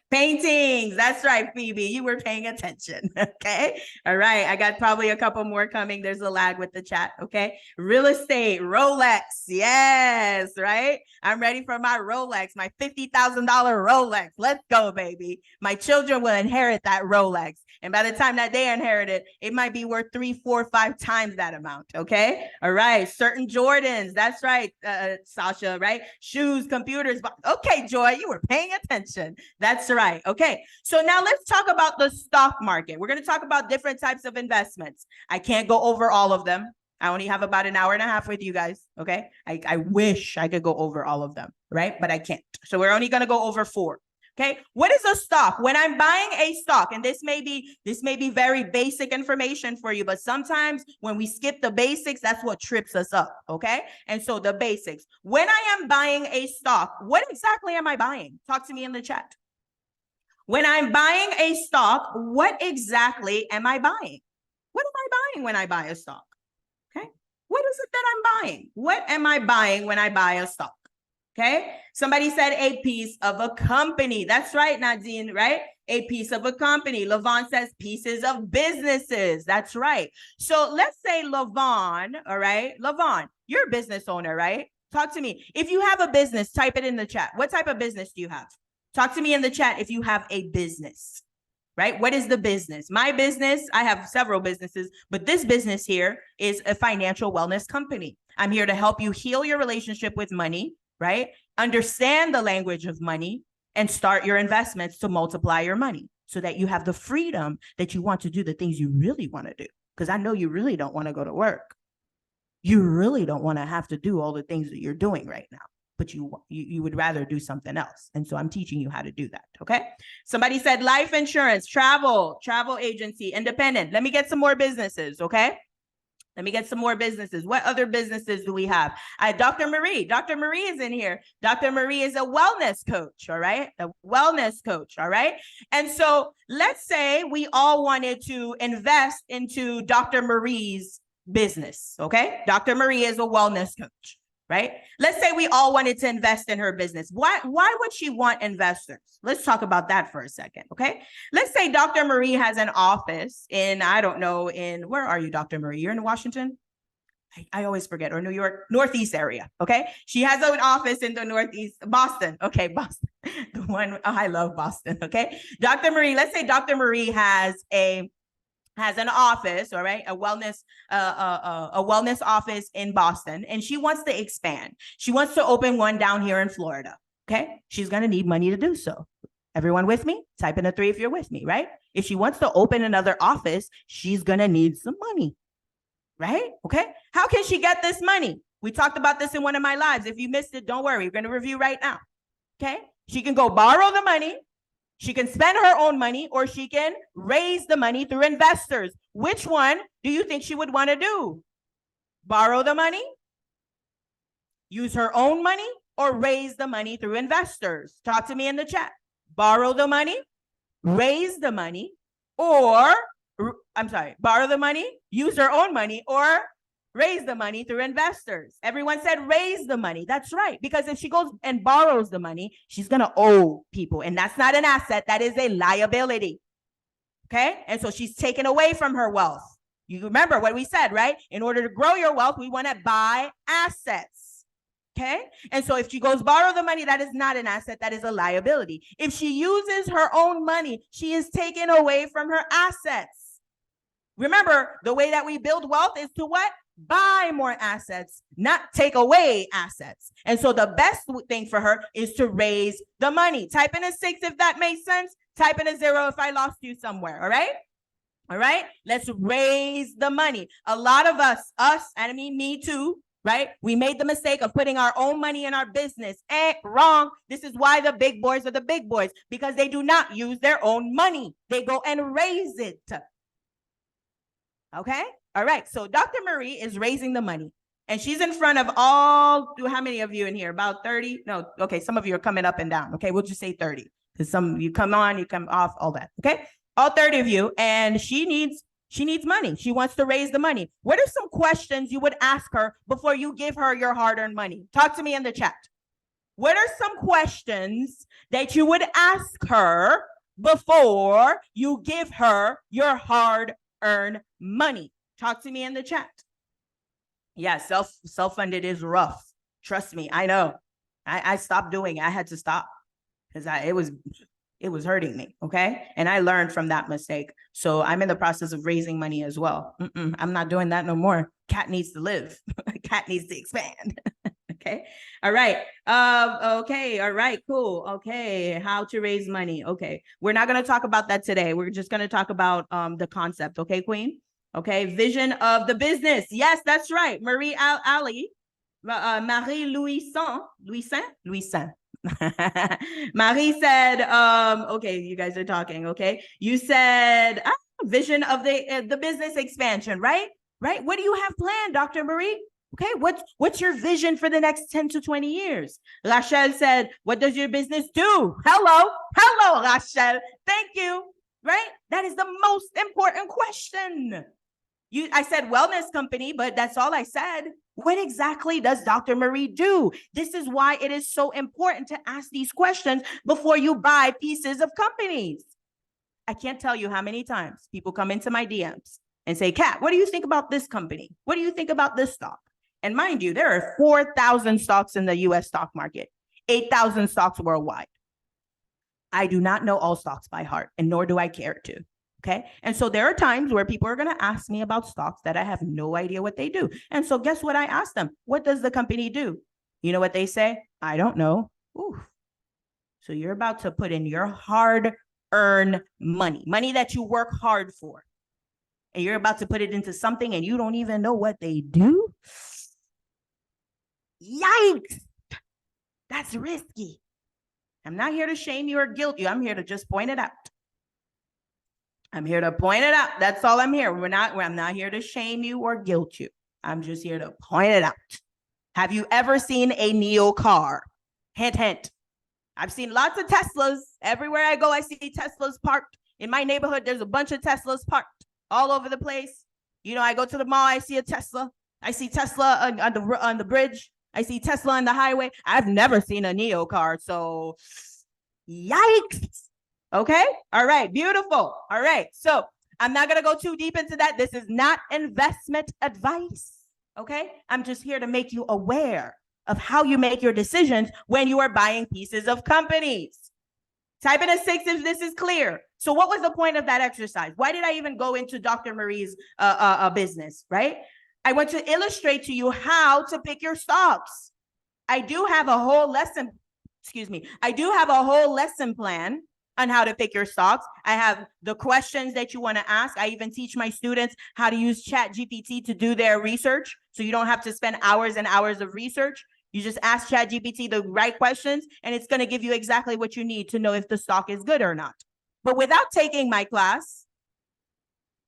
Paintings. That's right, Phoebe. You were paying attention. Okay. All right. I got probably a couple more coming. There's a lag with the chat. Okay. Real estate, Rolex. Yes. Right. I'm ready for my Rolex, my $50,000 Rolex. Let's go, baby. My children will inherit that Rolex. And by the time that they inherit it, it might be worth 3, 4, 5 times that amount. Okay. All right. Certain Jordans. That's right, Sasha. Right. Shoes, computers. Okay, Joy, you were paying attention. That's right. Okay. So now let's talk about the stock market. We're going to talk about different types of investments. I can't go over all of them. I only have about an hour and a half with you guys. Okay. I wish I could go over all of them. Right. But I can't. So we're only going to go over 4. Okay. What is a stock? When I'm buying a stock, and this may be very basic information for you, but sometimes when we skip the basics, that's what trips us up. Okay. And so the basics, when I am buying a stock, what exactly am I buying? Talk to me in the chat. When I'm buying a stock, what exactly am I buying? What am I buying when I buy a stock? Okay. What is it that I'm buying? What am I buying when I buy a stock? Okay. Somebody said a piece of a company. That's right, Nadine, right? A piece of a company. Lavon says pieces of businesses. That's right. So let's say Lavon, all right? Lavon, you're a business owner, right? Talk to me. If you have a business, type it in the chat. What type of business do you have? Talk to me in the chat if you have a business, right? What is the business? My business, I have several businesses, but this business here is a financial wellness company. I'm here to help you heal your relationship with money, right? Understand the language of money and start your investments to multiply your money so that you have the freedom that you want to do the things you really want to do. Because I know you really don't want to go to work. You really don't want to have to do all the things that you're doing right now, but you would rather do something else. And so I'm teaching you how to do that. Okay. Somebody said life insurance, travel agency, independent. Let me get some more businesses. Okay. Let me get some more businesses. What other businesses do we have? Dr. Marie. Dr. Marie is in here. Dr. Marie is a wellness coach. All right. A wellness coach. All right. And so let's say we all wanted to invest into Dr. Marie's business. Okay. Dr. Marie is a wellness coach. Right? Let's say we all wanted to invest in her business. Why would she want investors? Let's talk about that for a second. Okay. Let's say Dr. Marie has an office in, I don't know, where are you, Dr. Marie? You're in Washington? I always forget, or New York, Northeast area. Okay. She has an office in the Northeast, Boston. Okay. Boston. The one, I love Boston. Okay. Dr. Marie, let's say Dr. Marie has an office, all right, a wellness office in Boston, and she wants to expand. She wants to open one down here in Florida. Okay. She's going to need money to do so. Everyone with me? Type in a 3 if you're with me, right? If she wants to open another office, she's going to need some money, right? Okay. How can she get this money? We talked about this in one of my lives. If you missed it, don't worry. We're going to review right now. Okay. She can go borrow the money. She can spend her own money, or she can raise the money through investors. Which one do you think she would want to do? Borrow the money, use her own money, or raise the money through investors? Talk to me in the chat. Borrow the money, raise the money, or I'm sorry, borrow the money, use her own money, or raise the money through investors. Everyone said raise the money. That's right. Because if she goes and borrows the money, she's going to owe people. And that's not an asset. That is a liability. Okay. And so she's taken away from her wealth. You remember what we said, right? In order to grow your wealth, we want to buy assets. Okay. And so if she goes borrow the money, that is not an asset. That is a liability. If she uses her own money, she is taken away from her assets. Remember, the way that we build wealth is to what? Buy more assets, not take away assets. And so the best thing for her is to raise the money. Type in a 6 if that makes sense. Type in a 0 if I lost you somewhere. All right. All right. Let's raise the money. A lot of us, and I mean me too, right? We made the mistake of putting our own money in our business. Wrong. This is why the big boys are the big boys, because they do not use their own money. They go and raise it. Okay. All right. So Dr. Marie is raising the money, and she's in front of how many of you in here? About 30? No. Okay. Some of you are coming up and down. Okay. We'll just say 30, because some you come on, you come off, all that. Okay. All 30 of you. And she needs money. She wants to raise the money. What are some questions you would ask her before you give her your hard-earned money? Talk to me in the chat. What are some questions that you would ask her before you give her your hard-earned money? Talk to me in the chat. Yeah, self-funded is rough. Trust me, I know. I stopped doing it. I had to stop because it was hurting me, okay? And I learned from that mistake. So I'm in the process of raising money as well. I'm not doing that no more. Cat needs to live. Cat needs to expand. Okay. All right. Okay. All right. Cool. Okay. How to raise money. Okay. We're not going to talk about that today. We're just going to talk about the concept. Okay, Queen? Okay. Vision of the business. Yes, that's right. Marie Louisan. Marie said, okay, you guys are talking. Okay. You said vision of the business expansion, right? Right. What do you have planned, Dr. Marie? Okay, what's your vision for the next 10 to 20 years? Rachel said, what does your business do? Hello, Rachel. Thank you. Right? That is the most important question. I said wellness company, but that's all I said. What exactly does Dr. Marie do? This is why it is so important to ask these questions before you buy pieces of companies. I can't tell you how many times people come into my DMs and say, Kat, what do you think about this company? What do you think about this stock? And mind you, there are 4,000 stocks in the US stock market, 8,000 stocks worldwide. I do not know all stocks by heart, and nor do I care to. Okay. And so there are times where people are going to ask me about stocks that I have no idea what they do. And so guess what I ask them? What does the company do? You know what they say? I don't know. Ooh. So you're about to put in your hard-earned money that you work hard for. And you're about to put it into something and you don't even know what they do? Yikes. That's risky. I'm not here to shame you or guilt you. I'm here to just point it out. I'm here to point it out. That's all I'm here. I'm not here to shame you or guilt you. I'm just here to point it out. Have you ever seen a Neo car? Hint, hint. I've seen lots of Teslas. Everywhere I go, I see Teslas parked. In my neighborhood, there's a bunch of Teslas parked all over the place. You know, I go to the mall, I see a Tesla. I see Tesla on the bridge. I see Tesla on the highway. I've never seen a Neo car, so yikes. Okay. All right. Beautiful. All right. So I'm not going to go too deep into that. This is not investment advice. Okay. I'm just here to make you aware of how you make your decisions when you are buying pieces of companies. Type in a 6 if this is clear. So what was the point of that exercise? Why did I even go into Dr. Marie's business, right? I want to illustrate to you how to pick your stocks. I do have a whole lesson plan on how to pick your stocks. I have the questions that you want to ask. I even teach my students how to use ChatGPT to do their research. So you don't have to spend hours and hours of research. You just ask ChatGPT the right questions, and it's going to give you exactly what you need to know if the stock is good or not. But without taking my class,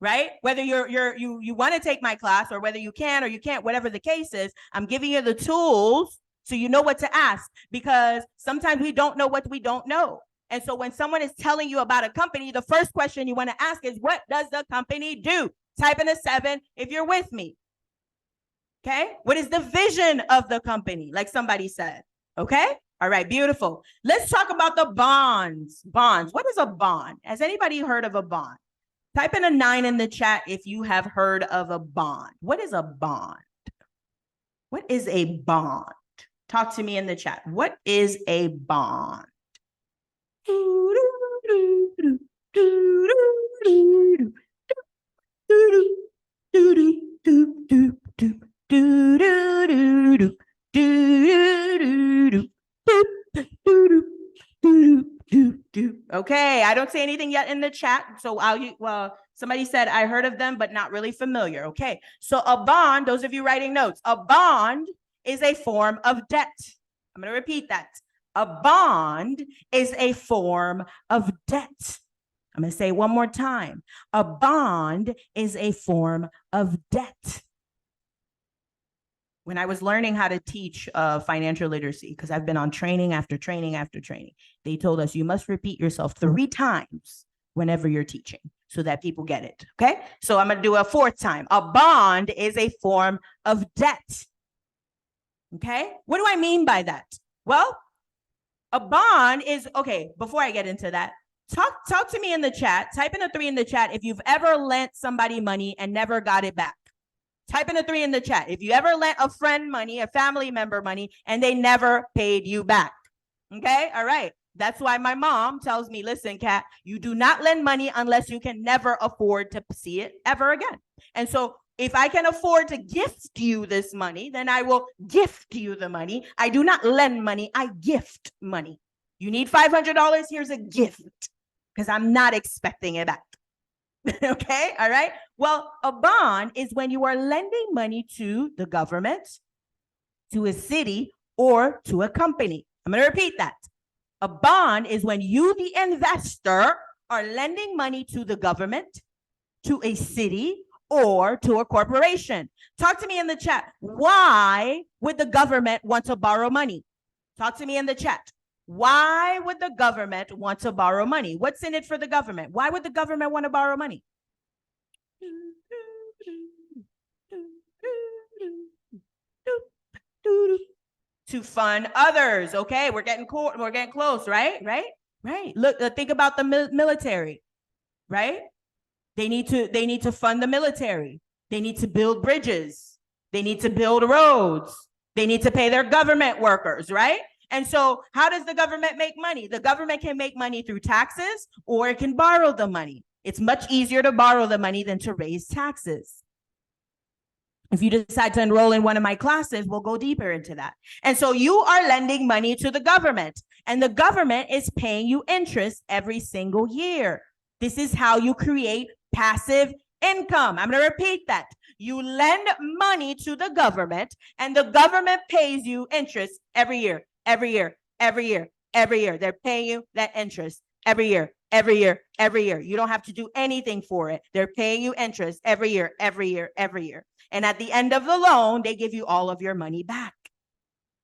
right? Whether you want to take my class or whether you can or you can't, whatever the case is, I'm giving you the tools so you know what to ask, because sometimes we don't know what we don't know. And so when someone is telling you about a company, the first question you want to ask is, what does the company do? Type in a 7 if you're with me. Okay. What is the vision of the company? Like somebody said. Okay. All right. Beautiful. Let's talk about the bonds. Bonds. What is a bond? Has anybody heard of a bond? Type in a 9 in the chat if you have heard of a bond. What is a bond? What is a bond? Talk to me in the chat. What is a bond? Okay, I don't see anything yet in the chat. So somebody said I heard of them, but not really familiar. Okay, so a bond, those of you writing notes, a bond is a form of debt. I'm going to repeat that. A bond is a form of debt. I'm going to say it one more time. A bond is a form of debt. When I was learning how to teach financial literacy, because I've been on training after training after training, they told us you must repeat yourself 3 times whenever you're teaching so that people get it. Okay, so I'm going to do a 4th time. A bond is a form of debt. Okay, what do I mean by that? Well, a bond is, okay, before I get into that, talk to me in the chat. Type in a 3 in the chat if you've ever lent somebody money and never got it back. Type in a 3 in the chat. If you ever lent a friend money, a family member money, and they never paid you back. Okay, all right. That's why my mom tells me, listen, Kat, you do not lend money unless you can never afford to see it ever again. And so if I can afford to gift you this money, then I will gift you the money. I do not lend money, I gift money. You need $500, here's a gift, because I'm not expecting it back. Okay, all right. Well, a bond is when you are lending money to the government, to a city, or to a company. I'm going to repeat that. A bond is when you, the investor, are lending money to the government, to a city, or to a corporation. Talk to me in the chat. Why would the government want to borrow money? Talk to me in the chat. Why would the government want to borrow money? What's in it for the government? Why would the government want to borrow money? To fund others. Okay, we're getting close, right? Look, think about the military, right? They need to fund the military. They need to build bridges. They need to build roads. They need to pay their government workers, right? And so how does the government make money? The government can make money through taxes, or it can borrow the money. It's much easier to borrow the money than to raise taxes. If you decide to enroll in one of my classes, we'll go deeper into that. And so you are lending money to the government, and the government is paying you interest every single year. This is how you create passive income. I'm going to repeat that. You lend money to the government, and the government pays you interest every year. They're paying you that interest every year. You don't have to do anything for it. They're paying you interest every year. And at the end of the loan, they give you all of your money back.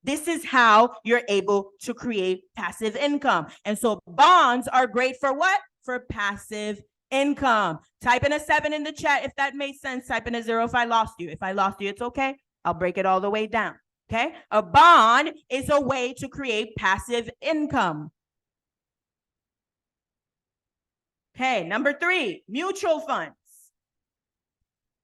This is how you're able to create passive income. And so bonds are great for what? For passive income. Type in a 7 in the chat if that made sense. Type in a 0 if I lost you. If I lost you, it's okay. I'll break it all the way down. Okay? A bond is a way to create passive income. Okay, number 3, mutual funds.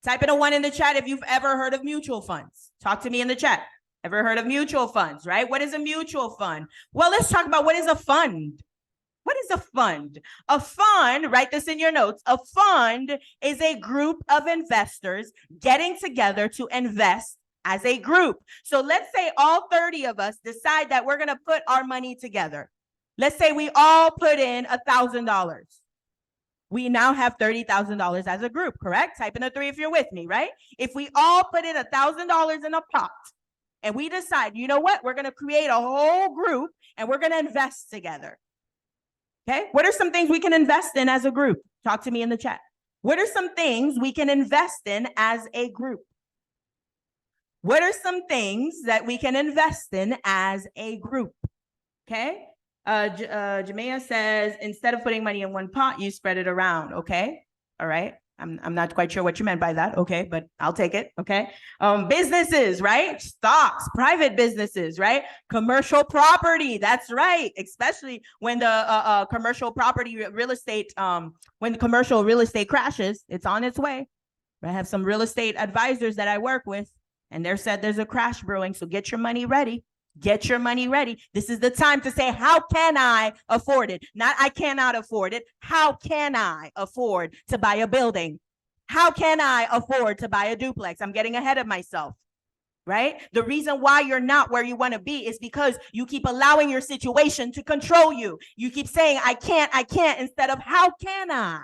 Type in a 1 in the chat if you've ever heard of mutual funds. Talk to me in the chat. Ever heard of mutual funds, right? What is a mutual fund? Well, let's talk about what is a fund. What is a fund? A fund, write this in your notes. A fund is a group of investors getting together to invest as a group. So let's say all 30 of us decide that we're going to put our money together. Let's say we all put in $1,000. We now have $30,000 as a group, correct? Type in a 3 if you're with me, right? If we all put in $1,000 in a pot and we decide, you know what? We're going to create a whole group and we're going to invest together. Okay? What are some things we can invest in as a group? Talk to me in the chat. What are some things we can invest in as a group? What are some things that we can invest in as a group? Okay? Jamea says, instead of putting money in one pot, you spread it around. Okay. All right. I'm not quite sure what you meant by that. Okay. But I'll take it. Okay. Businesses, right? Stocks, private businesses, right? Commercial property. That's right. Especially when the commercial property real estate, when the commercial real estate crashes, it's on its way. I have some real estate advisors that I work with, and they're said there's a crash brewing. So get your money ready. Get your money ready. This is the time to say, how can I afford it? Not I cannot afford it. How can I afford to buy a building? How can I afford to buy a duplex? I'm getting ahead of myself, right? The reason why you're not where you want to be is because you keep allowing your situation to control you. You keep saying, I can't, instead of how can I?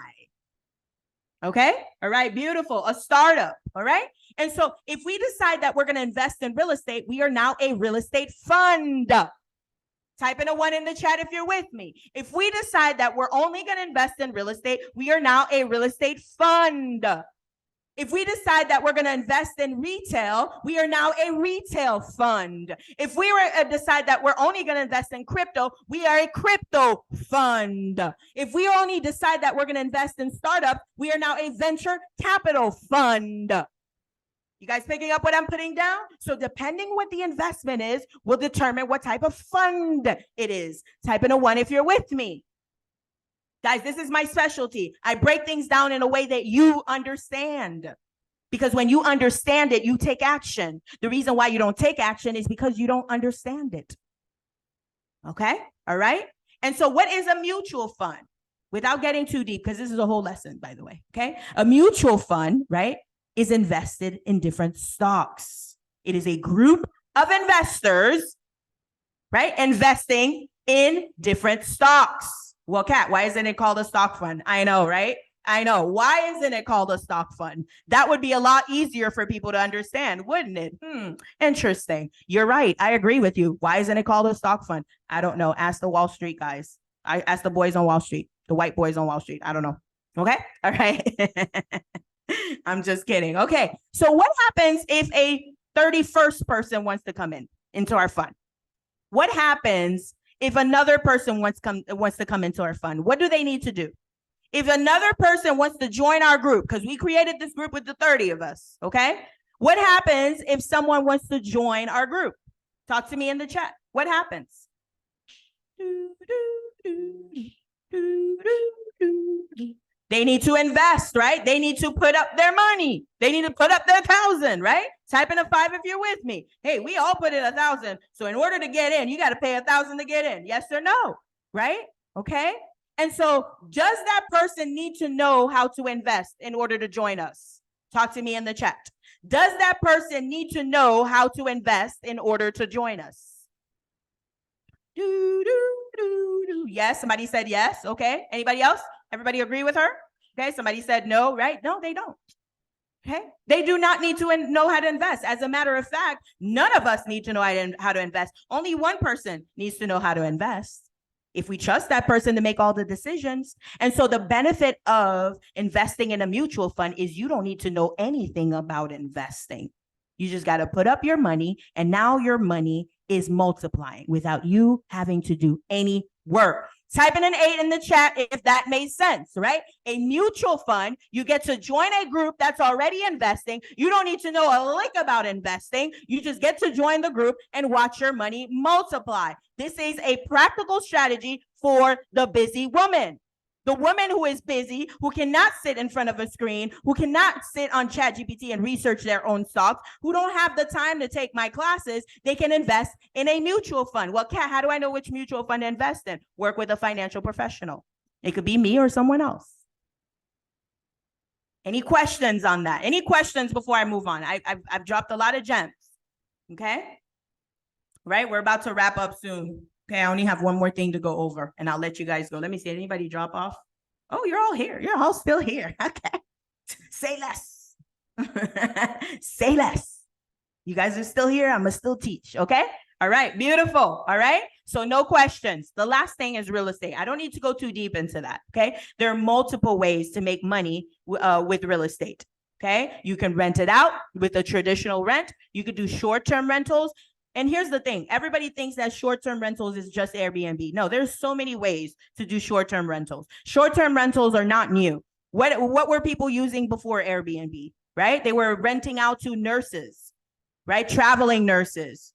Okay. All right. Beautiful. A startup. All right. And so if we decide that we're going to invest in real estate, we are now a real estate fund. Type in a 1 in the chat if you're with me. If we decide that we're only going to invest in real estate, we are now a real estate fund. If we decide that we're going to invest in retail, we are now a retail fund. If we decide that we're only going to invest in crypto, we are a crypto fund. If we only decide that we're going to invest in startup, we are now a venture capital fund. You guys picking up what I'm putting down? So depending what the investment is, will determine what type of fund it is. Type in a 1 if you're with me. Guys, this is my specialty. I break things down in a way that you understand. Because when you understand it, you take action. The reason why you don't take action is because you don't understand it. Okay? All right? And so what is a mutual fund? Without getting too deep, because this is a whole lesson, by the way. Okay? A mutual fund, right, is invested in different stocks. It is a group of investors, right, investing in different stocks. Well, Kat, why isn't it called a stock fund? I know, right? I know. Why isn't it called a stock fund? That would be a lot easier for people to understand, wouldn't it? Interesting. You're right. I agree with you. Why isn't it called a stock fund? I don't know. Ask the Wall Street guys. I ask the boys on Wall Street, the white boys on Wall Street. I don't know. Okay. All right. I'm just kidding. Okay. So what happens if a 31st person wants to come into our fund? What happens if another person wants to come into our fund? What do they need to do? If another person wants to join our group, because we created this group with the 30 of us, okay? What happens if someone wants to join our group? Talk to me in the chat. What happens? They need to invest, right? They need to put up their money. They need to put up their 1,000, right? Type in a 5 if you're with me. Hey, we all put in 1,000. So in order to get in, you got to pay 1,000 to get in. Yes or no? Right? Okay. And so does that person need to know how to invest in order to join us? Talk to me in the chat. Does that person need to know how to invest in order to join us? Yes, somebody said yes. Okay. Anybody else? Everybody agree with her? Okay. Somebody said no, right? No, they don't. Okay. They do not need to know how to invest. As a matter of fact, none of us need to know how to invest. Only one person needs to know how to invest. If we trust that person to make all the decisions. And so the benefit of investing in a mutual fund is you don't need to know anything about investing. You just got to put up your money, and now your money is multiplying without you having to do any work. Type in an 8 in the chat if that made sense, right? A mutual fund, you get to join a group that's already investing. You don't need to know a lick about investing. You just get to join the group and watch your money multiply. This is a practical strategy for the busy woman. The woman who is busy, who cannot sit in front of a screen, who cannot sit on ChatGPT and research their own stocks, who don't have the time to take my classes, they can invest in a mutual fund. Well, Kat, how do I know which mutual fund to invest in? Work with a financial professional. It could be me or someone else. Any questions on that? Any questions before I move on? I've dropped a lot of gems, okay? Right, we're about to wrap up soon. Okay, I only have one more thing to go over, and I'll let you guys go. Let me see, anybody drop off? Oh, you're all here. You're all still here. Okay. Say less. Say less. You guys are still here. I'm going to still teach, okay? All right, beautiful. All right, so no questions. The last thing is real estate. I don't need to go too deep into that, okay? There are multiple ways to make money with real estate, okay? You can rent it out with a traditional rent. You could do short-term rentals. And here's the thing. Everybody thinks that short-term rentals is just Airbnb. No, there's so many ways to do short-term rentals. Short-term rentals are not new. What were people using before Airbnb, right? They were renting out to nurses, right? Traveling nurses,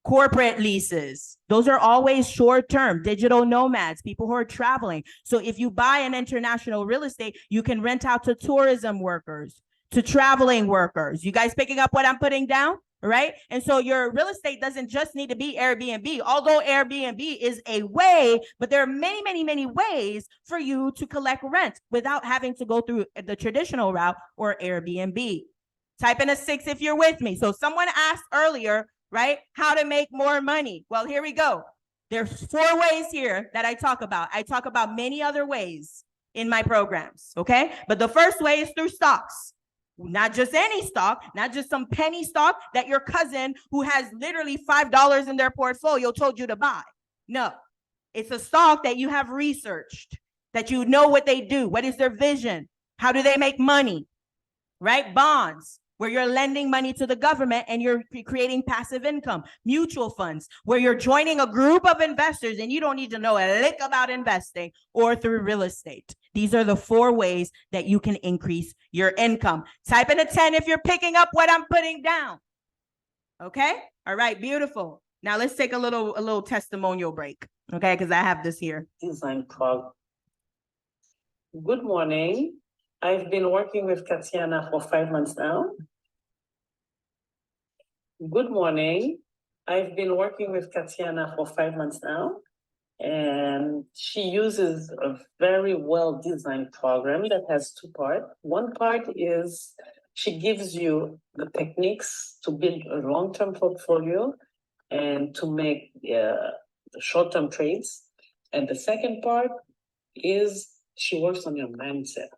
corporate leases. Those are always short-term, digital nomads, people who are traveling. So if you buy an international real estate, you can rent out to tourism workers, to traveling workers. You guys picking up what I'm putting down? Right? And so your real estate doesn't just need to be Airbnb, although Airbnb is a way, but there are many, many, many ways for you to collect rent without having to go through the traditional route or Airbnb. Type in a 6 if you're with me. So someone asked earlier, right, how to make more money. Well, here we go. There's 4 ways here that I talk about. I talk about many other ways in my programs, okay? But the first way is through stocks. Not just any stock, not just some penny stock that your cousin who has literally $5 in their portfolio told you to buy. No, it's a stock that you have researched, that you know what they do, what is their vision, how do they make money, right? Bonds, where you're lending money to the government and you're creating passive income. Mutual funds, where you're joining a group of investors and you don't need to know a lick about investing, or through real estate. These are the 4 ways that you can increase your income. Type in a 10 if you're picking up what I'm putting down. Okay? All right, beautiful. Now let's take a little testimonial break, okay? Because I have this here. Design club. Good morning. I've been working with Tatiana for 5 months now. Good morning. I've been working with Tatiana for 5 months now. And she uses a very well-designed program that has 2 parts. One part is she gives you the techniques to build a long-term portfolio and to make short-term trades. And the second part is she works on your mindset.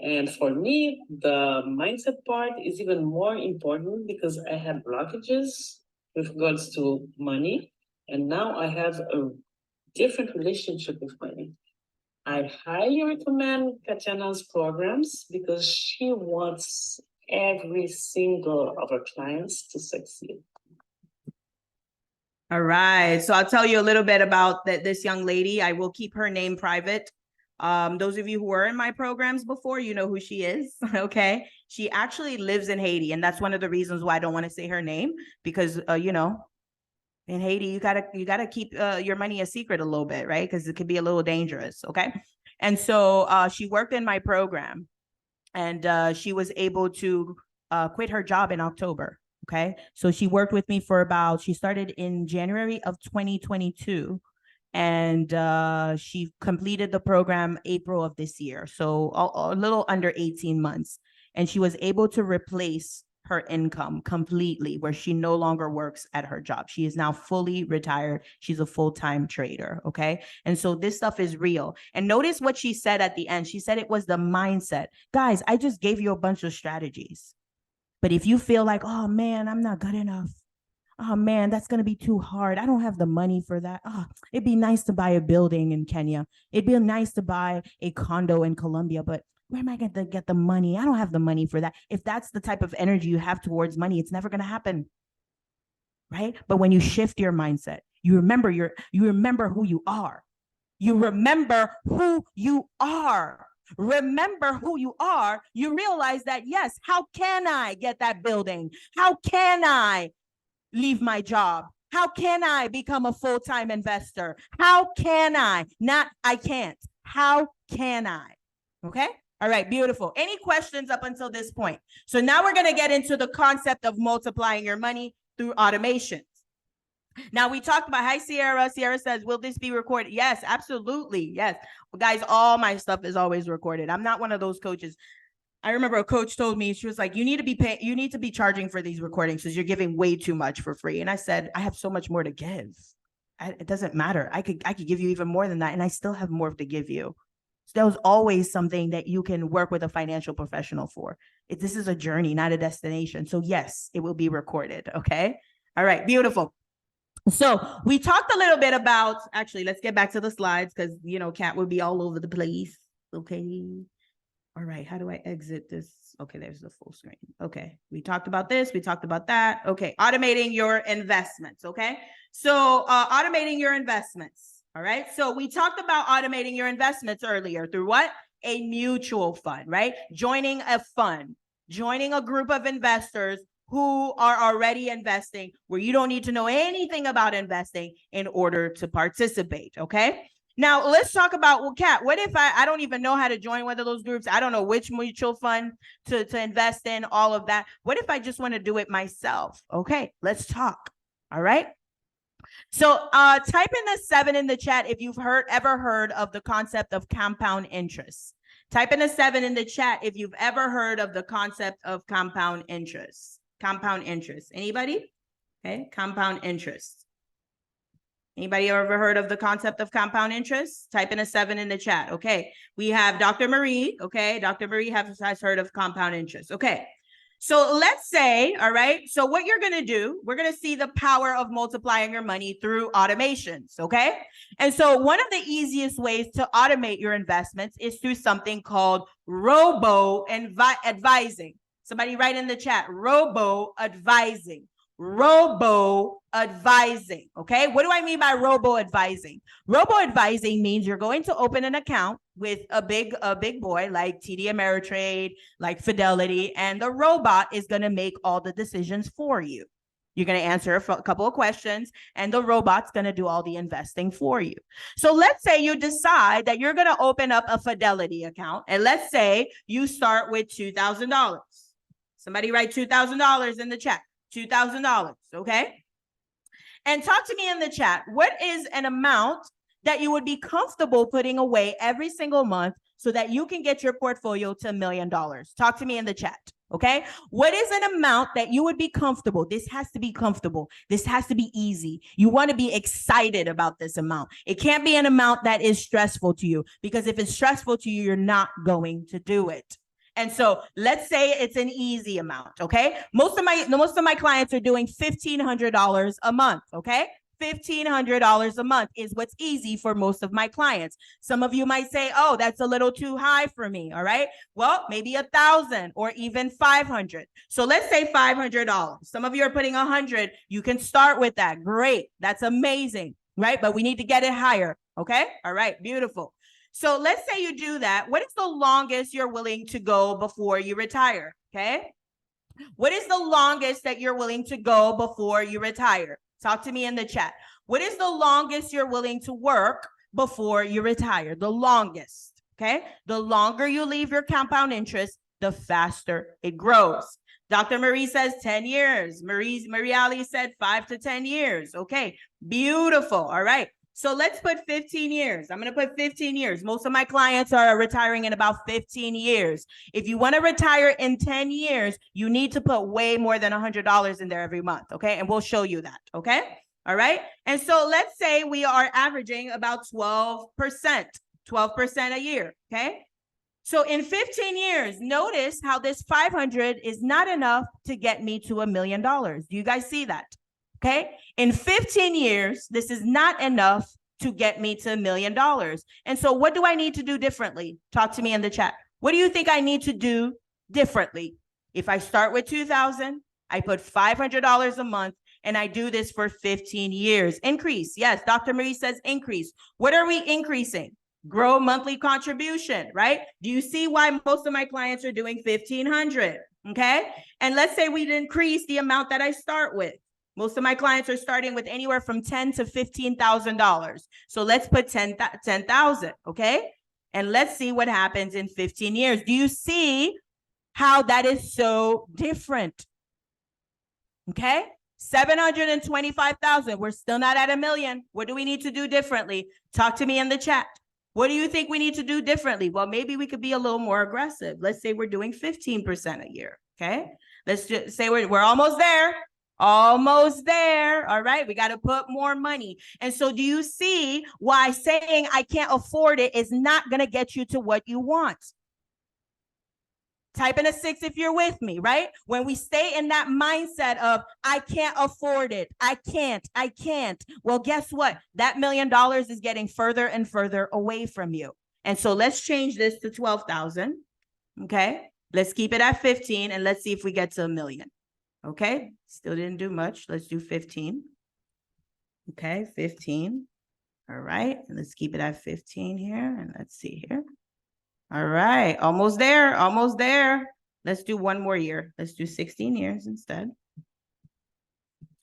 And for me, the mindset part is even more important because I had blockages with regards to money. And now I have a different relationship with money. I highly recommend Tatiana's programs because she wants every single of her clients to succeed. All right. So I'll tell you a little bit about this young lady. I will keep her name private. Those of you who were in my programs before, you know who she is. Okay. She actually lives in Haiti. And that's one of the reasons why I don't want to say her name, because, you know, in Haiti, you gotta keep your money a secret a little bit, right? Because it could be a little dangerous, okay? And so she worked in my program, and she was able to quit her job in October, okay? So she worked with me for she started in January of 2022, and she completed the program April of this year, so a little under 18 months. And she was able to replace her income completely, where she no longer works at her job. She is now fully retired. She's a full-time trader, okay? And so this stuff is real. And notice what she said at the end. She said it was the mindset. Guys, I just gave you a bunch of strategies. But if you feel like, oh man, I'm not good enough. Oh man, that's going to be too hard. I don't have the money for that. Oh, it'd be nice to buy a building in Kenya. It'd be nice to buy a condo in Colombia, but where am I going to get the money? I don't have the money for that. If that's the type of energy you have towards money, it's never going to happen, right? But when you shift your mindset, you remember who you are. You remember who you are. Remember who you are. You realize that, yes, how can I get that building? How can I leave my job? How can I become a full-time investor? How can I? Not I can't. How can I? Okay? All right, beautiful. Any questions up until this point? So now we're going to get into the concept of multiplying your money through automations. Now we talked about, hi, Sierra. Sierra says, will this be recorded? Yes, absolutely. Yes. Well, guys, all my stuff is always recorded. I'm not one of those coaches. I remember a coach told me, she was like, you need to be charging for these recordings because you're giving way too much for free. And I said, I have so much more to give. It doesn't matter. I could give you even more than that. And I still have more to give you. So there's always something that you can work with a financial professional for. This is a journey, not a destination. So yes, it will be recorded. Okay. All right. Beautiful. So we talked a little bit about, actually, let's get back to the slides because, you know, Kat would be all over the place. Okay. All right, how do I exit this? Okay, there's the full screen. Okay, we talked about this, we talked about that. Okay, automating your investments, okay? So automating your investments, all right? So we talked about automating your investments earlier through what? A mutual fund, right? Joining a fund, joining a group of investors who are already investing, where you don't need to know anything about investing in order to participate, okay? Now, let's talk about, well, Kat, what if I don't even know how to join one of those groups? I don't know which mutual fund to invest in, all of that. What if I just want to do it myself? Okay, let's talk. All right. So type in the 7 in the chat if you've ever heard of the concept of compound interest. Type in a 7 in the chat if you've ever heard of the concept of compound interest. Compound interest. Anybody? Okay, compound interest. Anybody ever heard of the concept of compound interest? Type in a 7 in the chat. Okay, we have Dr. Marie. Okay, Dr. Marie has heard of compound interest. Okay, so let's say, all right, so what you're gonna do, we're gonna see the power of multiplying your money through automations, okay? And so one of the easiest ways to automate your investments is through something called robo-advising. Somebody write in the chat, robo-advising. Robo-advising, okay? What do I mean by robo-advising? Robo-advising means you're going to open an account with a big boy like TD Ameritrade, like Fidelity, and the robot is going to make all the decisions for you. You're going to answer a couple of questions, and the robot's going to do all the investing for you. So let's say you decide that you're going to open up a Fidelity account, and let's say you start with $2,000. Somebody write $2,000 in the chat. $2,000, okay? And talk to me in the chat. What is an amount that you would be comfortable putting away every single month so that you can get your portfolio to $1 million? Talk to me in the chat, okay? What is an amount that you would be comfortable? This has to be comfortable. This has to be easy. You want to be excited about this amount. It can't be an amount that is stressful to you, because if it's stressful to you, you're not going to do it. And so let's say it's an easy amount, okay? Most of my clients are doing $1,500 a month, okay? $1,500 a month is what's easy for most of my clients. Some of you might say, oh, that's a little too high for me, all right? Well, maybe 1,000 or even 500. So let's say $500. Some of you are putting 100. You can start with that. Great. That's amazing, right? But we need to get it higher, okay? All right, beautiful. So let's say you do that. What is the longest you're willing to go before you retire? Okay. What is the longest that you're willing to go before you retire? Talk to me in the chat. What is the longest you're willing to work before you retire? The longest. Okay. The longer you leave your compound interest, the faster it grows. Dr. Marie says 10 years. Marie Ali said 5 to 10 years. Okay. Beautiful. All right. So let's put 15 years. I'm going to put 15 years. Most of my clients are retiring in about 15 years. If you want to retire in 10 years, you need to put way more than $100 in there every month. Okay. And we'll show you that. Okay. All right. And so let's say we are averaging about 12% a year. Okay. So in 15 years, notice how this 500 is not enough to get me to $1 million. Do you guys see that? Okay, in 15 years, this is not enough to get me to $1 million. And so what do I need to do differently? Talk to me in the chat. What do you think I need to do differently? If I start with 2,000, I put $500 a month, and I do this for 15 years. Increase. Yes, Dr. Marie says increase. What are we increasing? Grow monthly contribution, right? Do you see why most of my clients are doing 1,500? Okay, and let's say we increase the amount that I start with. Most of my clients are starting with anywhere from $10,000 to $15,000. So let's put 10,000, okay? And let's see what happens in 15 years. Do you see how that is so different? Okay? 725,000. We're still not at $1 million. What do we need to do differently? Talk to me in the chat. What do you think we need to do differently? Well, maybe we could be a little more aggressive. Let's say we're doing 15% a year, okay? Let's just say we're almost there. Almost there. All right. We got to put more money. And so do you see why saying I can't afford it is not going to get you to what you want? Type in a 6 if you're with me, right? When we stay in that mindset of I can't afford it. I can't. Well, guess what? That $1 million is getting further and further away from you. And so let's change this to 12,000. Okay, let's keep it at 15 and let's see if we get to 1 million. Okay, still didn't do much. Let's do 15. Okay, 15. All right, and let's keep it at 15 here, and let's see here. All right, almost there, almost there. Let's do one more year. Let's do 16 years instead.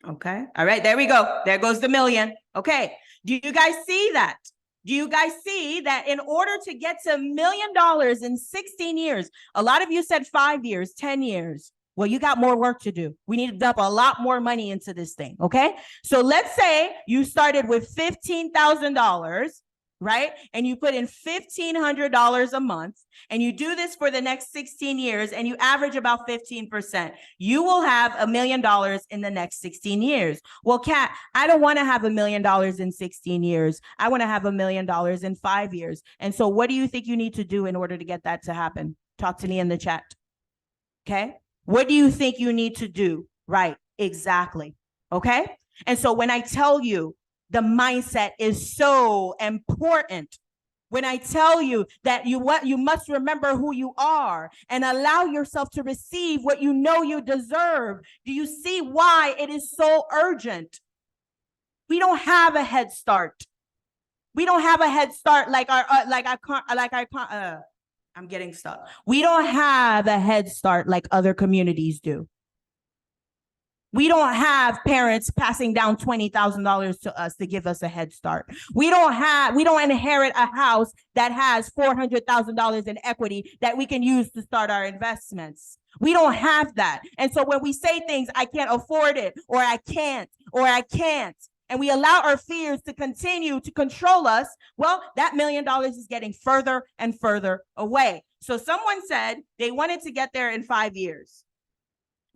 Okay, all right, there we go. There goes the million. Okay, do you guys see that? Do you guys see that in order to get to $1 million in 16 years, a lot of you said 5 years, 10 years. Well, you got more work to do. We need to dump a lot more money into this thing, okay? So let's say you started with $15,000, right? And you put in $1,500 a month, and you do this for the next 16 years, and you average about 15%. You will have $1 million in the next 16 years. Well, Kat, I don't want to have $1 million in 16 years. I want to have $1 million in 5 years. And so what do you think you need to do in order to get that to happen? Talk to me in the chat. Okay? What do you think you need to do? Right, exactly. Okay? And so when I tell you the mindset is so important, when I tell you that you must remember who you are and allow yourself to receive what you know you deserve, do you see why it is so urgent? We don't have a head start. We don't have a head start I'm getting stuck. We don't have a head start like other communities do. We don't have parents passing down $20,000 to us to give us a head start. We don't inherit a house that has $400,000 in equity that we can use to start our investments. We don't have that. And so when we say things, I can't afford it, or I can't, and we allow our fears to continue to control us, well, that $1 million is getting further and further away. So someone said they wanted to get there in 5 years.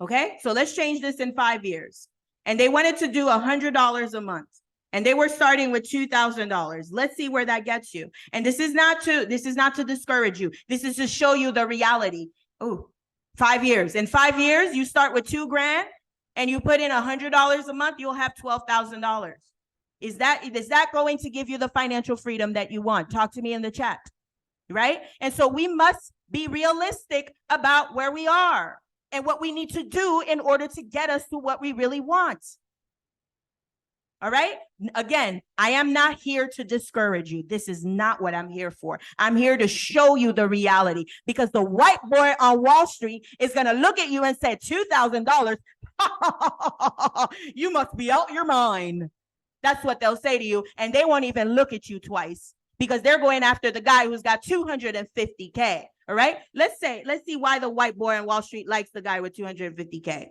Okay, so let's change this in 5 years. And they wanted to do $100 a month. And they were starting with $2,000. Let's see where that gets you. And this is not to discourage you. This is to show you the reality. Oh, 5 years. In 5 years, you start with $2,000 and you put in $100 a month, you'll have $12,000. Is that going to give you the financial freedom that you want? Talk to me in the chat, right? And so we must be realistic about where we are and what we need to do in order to get us to what we really want. All right? Again, I am not here to discourage you. This is not what I'm here for. I'm here to show you the reality, because the white boy on Wall Street is going to look at you and say, $2,000? You must be out your mind. That's what they'll say to you. And they won't even look at you twice, because they're going after the guy who's got $250K. All right. Let's see why the white boy on Wall Street likes the guy with $250K.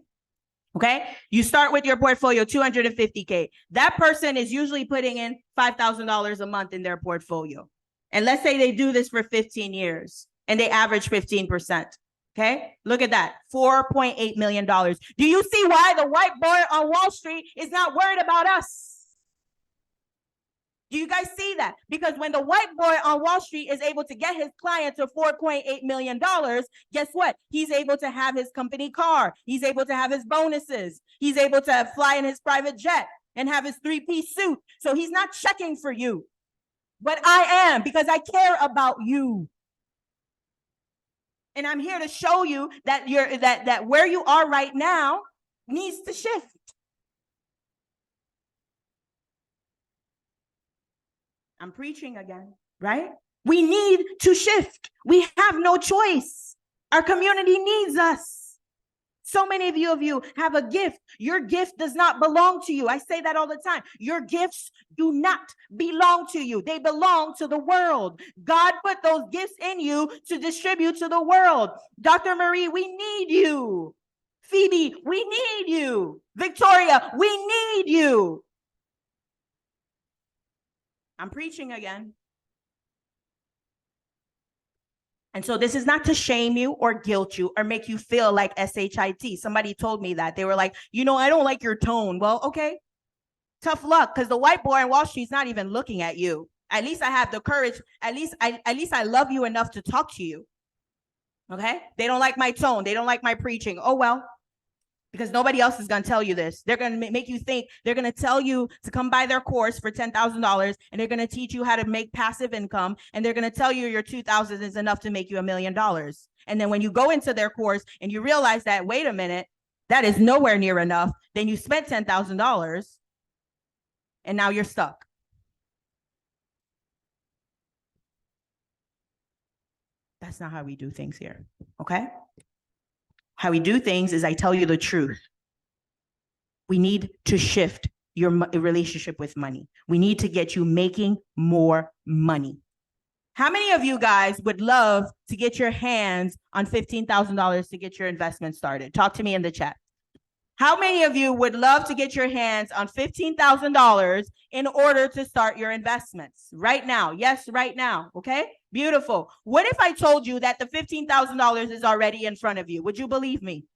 Okay. You start with your portfolio, $250K. That person is usually putting in $5,000 a month in their portfolio. And let's say they do this for 15 years and they average 15%. Okay. Look at that. $4.8 million. Do you see why the white boy on Wall Street is not worried about us? Do you guys see that? Because when the white boy on Wall Street is able to get his client to $4.8 million, guess what? He's able to have his company car. He's able to have his bonuses. He's able to fly in his private jet and have his 3-piece suit. So he's not checking for you. But I am, because I care about you. And I'm here to show you that that where you are right now needs to shift. I'm preaching again, right? We need to shift. We have no choice. Our community needs us. So many of you have a gift. Your gift does not belong to you. I say that all the time. Your gifts do not belong to you. They belong to the world. God put those gifts in you to distribute to the world. Dr. Marie, we need you. Phoebe, we need you. Victoria, we need you. I'm preaching again. And so this is not to shame you or guilt you or make you feel like SHIT. Somebody told me that. They were like, I don't like your tone. Well, okay. Tough luck, because the white boy on Wall Street's not even looking at you. At least I have the courage. At least I love you enough to talk to you. Okay? They don't like my tone. They don't like my preaching. Oh, well. because nobody else is going to tell you this. They're going to make you think, they're going to tell you to come buy their course for $10,000, and they're going to teach you how to make passive income, and they're going to tell you your 2,000 is enough to make you $1 million. And then when you go into their course and you realize that, wait a minute, that is nowhere near enough, then you spent $10,000 and now you're stuck. That's not how we do things here, okay? How we do things is I tell you the truth. We need to shift your relationship with money. We need to get you making more money. How many of you guys would love to get your hands on $15,000 to get your investment started? Talk to me in the chat. How many of you would love to get your hands on $15,000 in order to start your investments right now? Yes, right now. Okay, beautiful. What if I told you that the $15,000 is already in front of you? Would you believe me?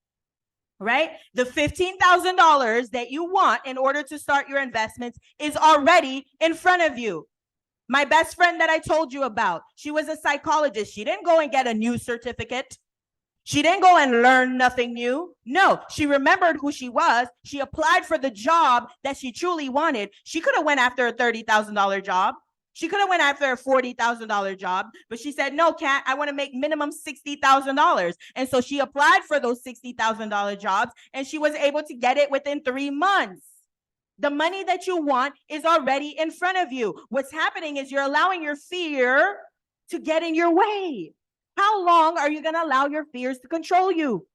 Right? The $15,000 that you want in order to start your investments is already in front of you. My best friend that I told you about, she was a psychologist. She didn't go and get a new certificate. She didn't go and learn nothing new. No, she remembered who she was. She applied for the job that she truly wanted. She could have went after a $30,000 job. She could have went after a $40,000 job, but she said, no, Kat, I want to make minimum $60,000. And so she applied for those $60,000 jobs, and she was able to get it within 3 months. The money that you want is already in front of you. What's happening is you're allowing your fear to get in your way. How long are you going to allow your fears to control you?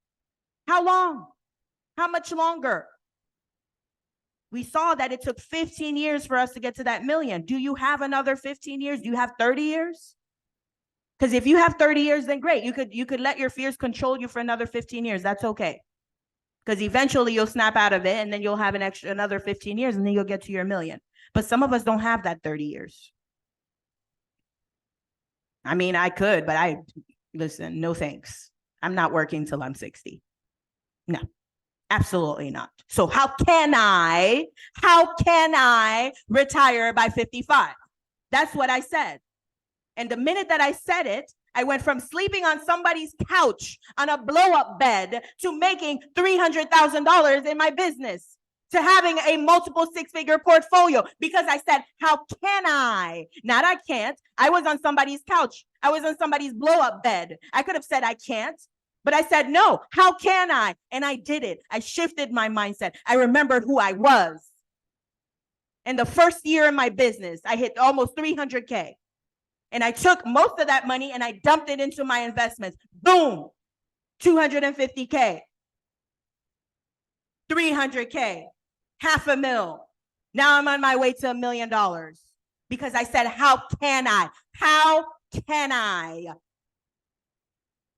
How long? How much longer? We saw that it took 15 years for us to get to that million. Do you have another 15 years? Do you have 30 years? Because if you have 30 years, then great. You could let your fears control you for another 15 years. That's okay. Because eventually you'll snap out of it, and then you'll have another 15 years, and then you'll get to your million. But some of us don't have that 30 years. I mean, I could, but listen, no thanks. I'm not working till I'm 60. No, absolutely not. So how can I retire by 55? That's what I said. And the minute that I said it, I went from sleeping on somebody's couch on a blow-up bed to making $300,000 in my business, to having a multiple six-figure portfolio, because I said, how can I? Not I can't. I was on somebody's couch. I was on somebody's blow-up bed. I could have said I can't, but I said, no, how can I? And I did it. I shifted my mindset. I remembered who I was. In the first year in my business, I hit almost 300K. And I took most of that money and I dumped it into my investments. Boom, 250K, 300K. $500,000. Now I'm on my way to $1 million because I said, how can I? How can I?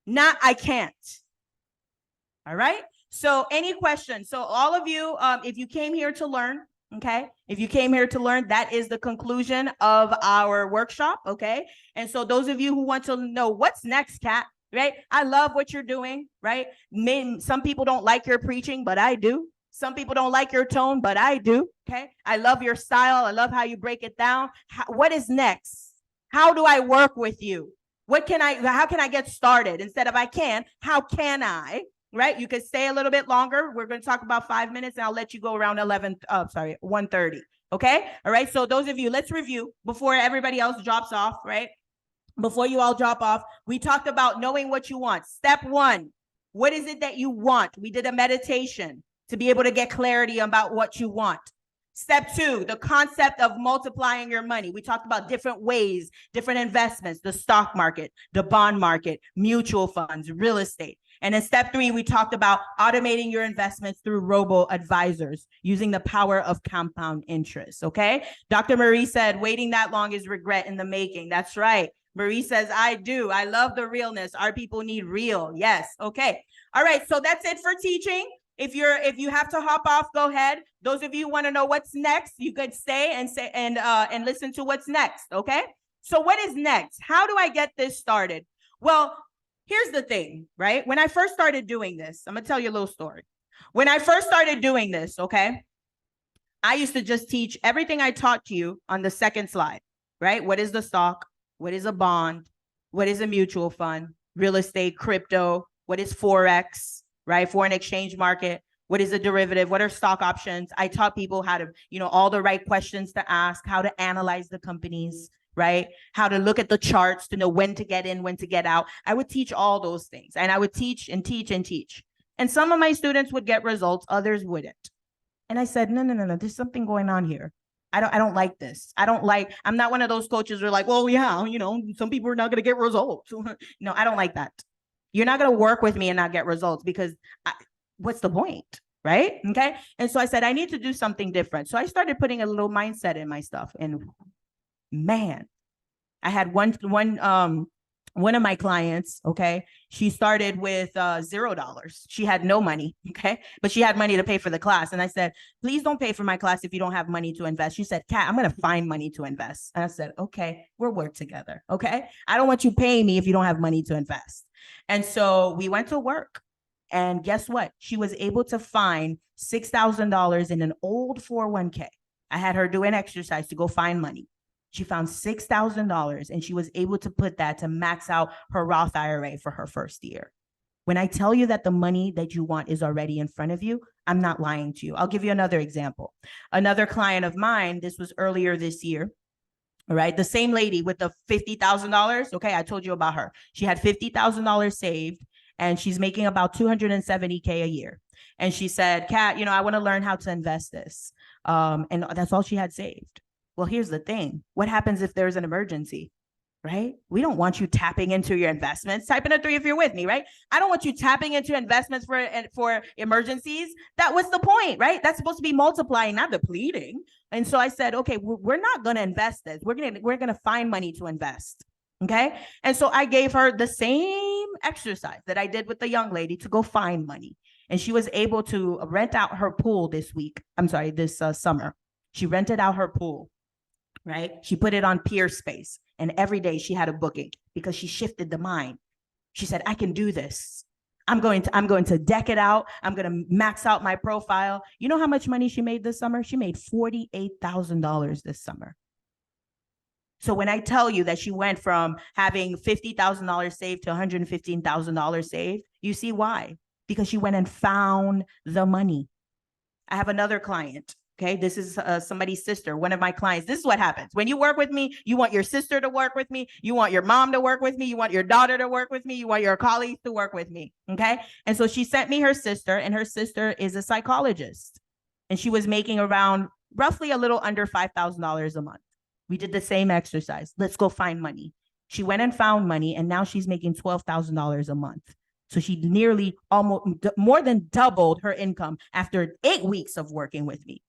Not I can't. All right. So any questions? So all of you, if you came here to learn, okay, if you came here to learn, that is the conclusion of our workshop. Okay. And so those of you who want to know what's next, Kat, right? I love what you're doing, right? Some people don't like your preaching, but I do. Some people don't like your tone, but I do. Okay. I love your style. I love how you break it down. What is next? How do I work with you? How can I get started? Instead of I can, how can I? Right? You could stay a little bit longer. We're going to talk about 5 minutes and I'll let you go around 1:30. Okay. All right. So those of you, let's review before everybody else drops off, right? Before you all drop off, we talked about knowing what you want. Step 1, what is it that you want? We did a meditation to be able to get clarity about what you want. Step 2, the concept of multiplying your money. We talked about different ways, different investments, the stock market, the bond market, mutual funds, real estate. And in step 3, we talked about automating your investments through robo-advisors using the power of compound interest, okay? Dr. Marie said, waiting that long is regret in the making. That's right. Marie says, I do. I love the realness. Our people need real. Yes. Okay. All right. So that's it for teaching. If you have to hop off, go ahead. Those of you who want to know what's next, you could stay and listen to what's next. Okay. So what is next? How do I get this started? Well, here's the thing, right? When I first started doing this, I'm going to tell you a little story. When I first started doing this, okay, I used to just teach everything I taught to you on the second slide, right? What is the stock? What is a bond? What is a mutual fund? Real estate, crypto? What is Forex, right? Foreign exchange market. What is a derivative? What are stock options? I taught people how to, all the right questions to ask, how to analyze the companies, right? How to look at the charts to know when to get in, when to get out. I would teach all those things, and I would teach and teach and teach. And some of my students would get results, others wouldn't. And I said, no, there's something going on here. I don't like this. I'm not one of those coaches who are like, well, yeah, some people are not going to get results. No, I don't like that. You're not going to work with me and not get results, because what's the point? Right? Okay. And so I said, I need to do something different. So I started putting a little mindset in my stuff, and man, I had one of my clients, okay, she started with $0. She had no money, okay, but she had money to pay for the class. And I said, please don't pay for my class if you don't have money to invest. She said, Kat, I'm going to find money to invest. And I said, okay, we'll work together, okay? I don't want you paying me if you don't have money to invest. And so we went to work. And guess what? She was able to find $6,000 in an old 401k. I had her do an exercise to go find money. She found $6,000, and she was able to put that to max out her Roth IRA for her first year. When I tell you that the money that you want is already in front of you, I'm not lying to you. I'll give you another example. Another client of mine, this was earlier this year, all right? The same lady with the $50,000, okay, I told you about her. She had $50,000 saved, and she's making about $270K a year. And she said, Kat, I want to learn how to invest this. And that's all she had saved. Well, here's the thing. What happens if there's an emergency, right? We don't want you tapping into your investments. Type in a 3 if you're with me, right? I don't want you tapping into investments for emergencies. What's the point, right? That's supposed to be multiplying, not depleting. And so I said, okay, we're not going to invest this. We're going to find money to invest. Okay. And so I gave her the same exercise that I did with the young lady to go find money. And she was able to rent out her pool this summer. She rented out her pool, right? She put it on Peerspace, and every day she had a booking because she shifted the mind. She said, I can do this. I'm going to deck it out. I'm going to max out my profile. You know how much money she made this summer? She made $48,000 this summer. So when I tell you that she went from having $50,000 saved to $115,000 saved, you see why? Because she went and found the money. I have another client. Okay, this is somebody's sister, one of my clients. This is what happens. When you work with me, you want your sister to work with me. You want your mom to work with me. You want your daughter to work with me. You want your colleagues to work with me. Okay, and so she sent me her sister, and her sister is a psychologist. And she was making around roughly a little under $5,000 a month. We did the same exercise. Let's go find money. She went and found money, and now she's making $12,000 a month. So she nearly almost more than doubled her income after 8 weeks of working with me.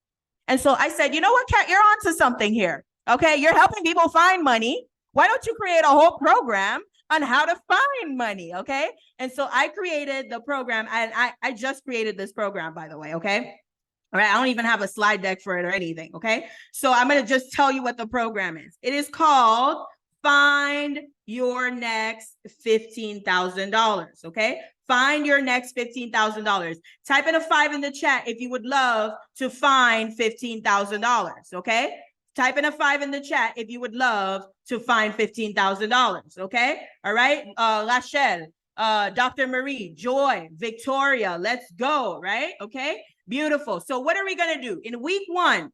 And so I said, you know what, Kat, you're onto something here. Okay, you're helping people find money. Why don't you create a whole program on how to find money? Okay. And so I created the program, and I just created this program, by the way. Okay. All right. I don't even have a slide deck for it or anything. Okay. So I'm going to just tell you what the program is. It is called Find Your Next $15,000. Okay. Find your next $15,000. Type in a 5 in the chat if you would love to find $15,000. Okay. Type in a 5 in the chat if you would love to find $15,000. Okay. All right. Rachel, Dr. Marie, Joy, Victoria, let's go. Right. Okay. Beautiful. So what are we going to do in week 1?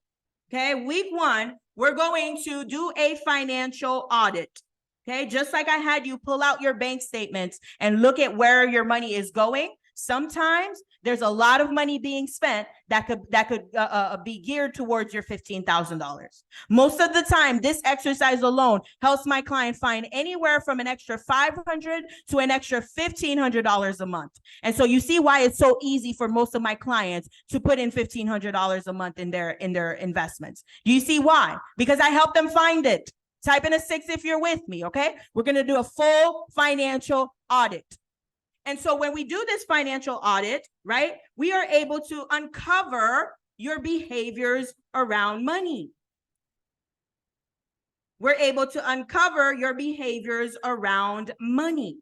Okay. Week 1, we're going to do a financial audit. Okay. Just like I had you pull out your bank statements and look at where your money is going. Sometimes there's a lot of money being spent that could be geared towards your $15,000. Most of the time, this exercise alone helps my client find anywhere from an extra $500 to an extra $1,500 a month. And so you see why it's so easy for most of my clients to put in $1,500 a month in their investments. Do you see why? Because I help them find it. Type in a 6 if you're with me, okay? We're going to do a full financial audit. And so when we do this financial audit, right, we are able to uncover your behaviors around money. We're able to uncover your behaviors around money.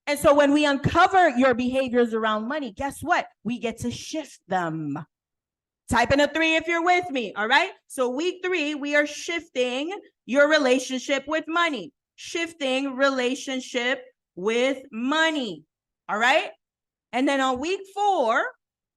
And so when we uncover your behaviors around money, guess what? We get to shift them. Type in a 3 if you're with me, all right? So week 3, we are shifting your relationship with money. Shifting relationship with money, all right? And then on week 4,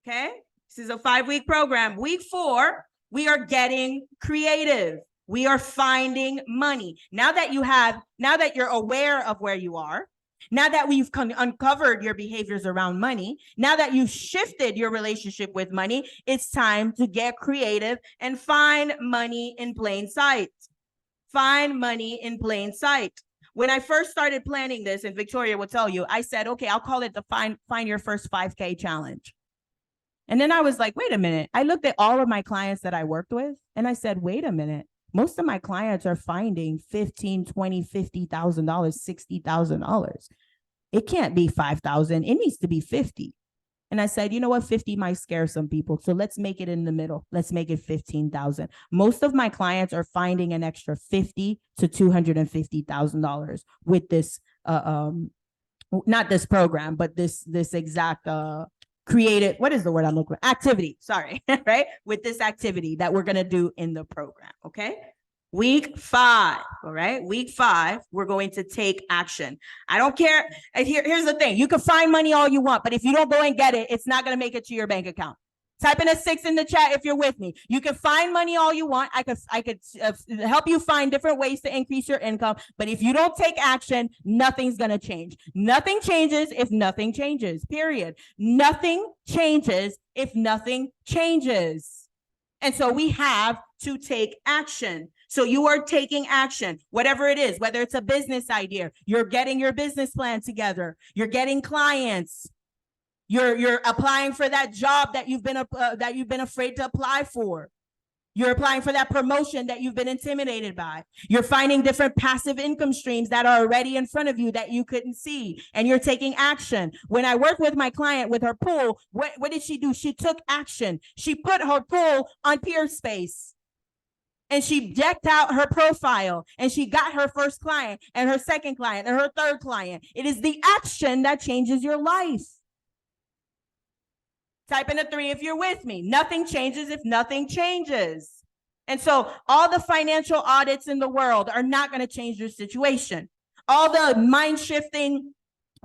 Okay. This is a 5-week program. Week 4, we are getting creative. We are finding money. Now that you're aware of where you are, now that we've uncovered your behaviors around money, now that you've shifted your relationship with money, it's time to get creative and find money in plain sight. Find money in plain sight. When I first started planning this, and Victoria will tell you, I said, okay, I'll call it the find your first 5K challenge. And then I was like, wait a minute. I looked at all of my clients that I worked with and I said, wait a minute. Most of my clients are finding $15,000, $20,000, $50,000, $60,000. It can't be 5,000. It needs to be 50. And I said, you know what? 50 might scare some people. So let's make it in the middle. Let's make it 15,000. Most of my clients are finding an extra $50,000 to $250,000 with this, not this program, but this exact creative, what is the word I'm looking for? Activity, sorry, right? With this activity that we're going to do in the program, okay? Week 5, all right? Week 5, we're going to take action. I don't care. Here's the thing. You can find money all you want, but if you don't go and get it, it's not going to make it to your bank account. Type in a 6 in the chat if you're with me. You can find money all you want. I could help you find different ways to increase your income. But if you don't take action, nothing's going to change. Nothing changes if nothing changes, period. Nothing changes if nothing changes. And so we have to take action. So you are taking action, whatever it is, whether it's a business idea, you're getting your business plan together, you're getting clients, you're applying for that job that you've been afraid to apply for. You're applying for that promotion that you've been intimidated by. You're finding different passive income streams that are already in front of you that you couldn't see, and you're taking action. When I worked with my client with her pool, what did she do? She took action. She put her pool on Peerspace. And she decked out her profile and she got her first client and her second client and her third client. It is the action that changes your life. Type in a 3 if you're with me. Nothing changes if nothing changes. And so all the financial audits in the world are not going to change your situation. All the mind shifting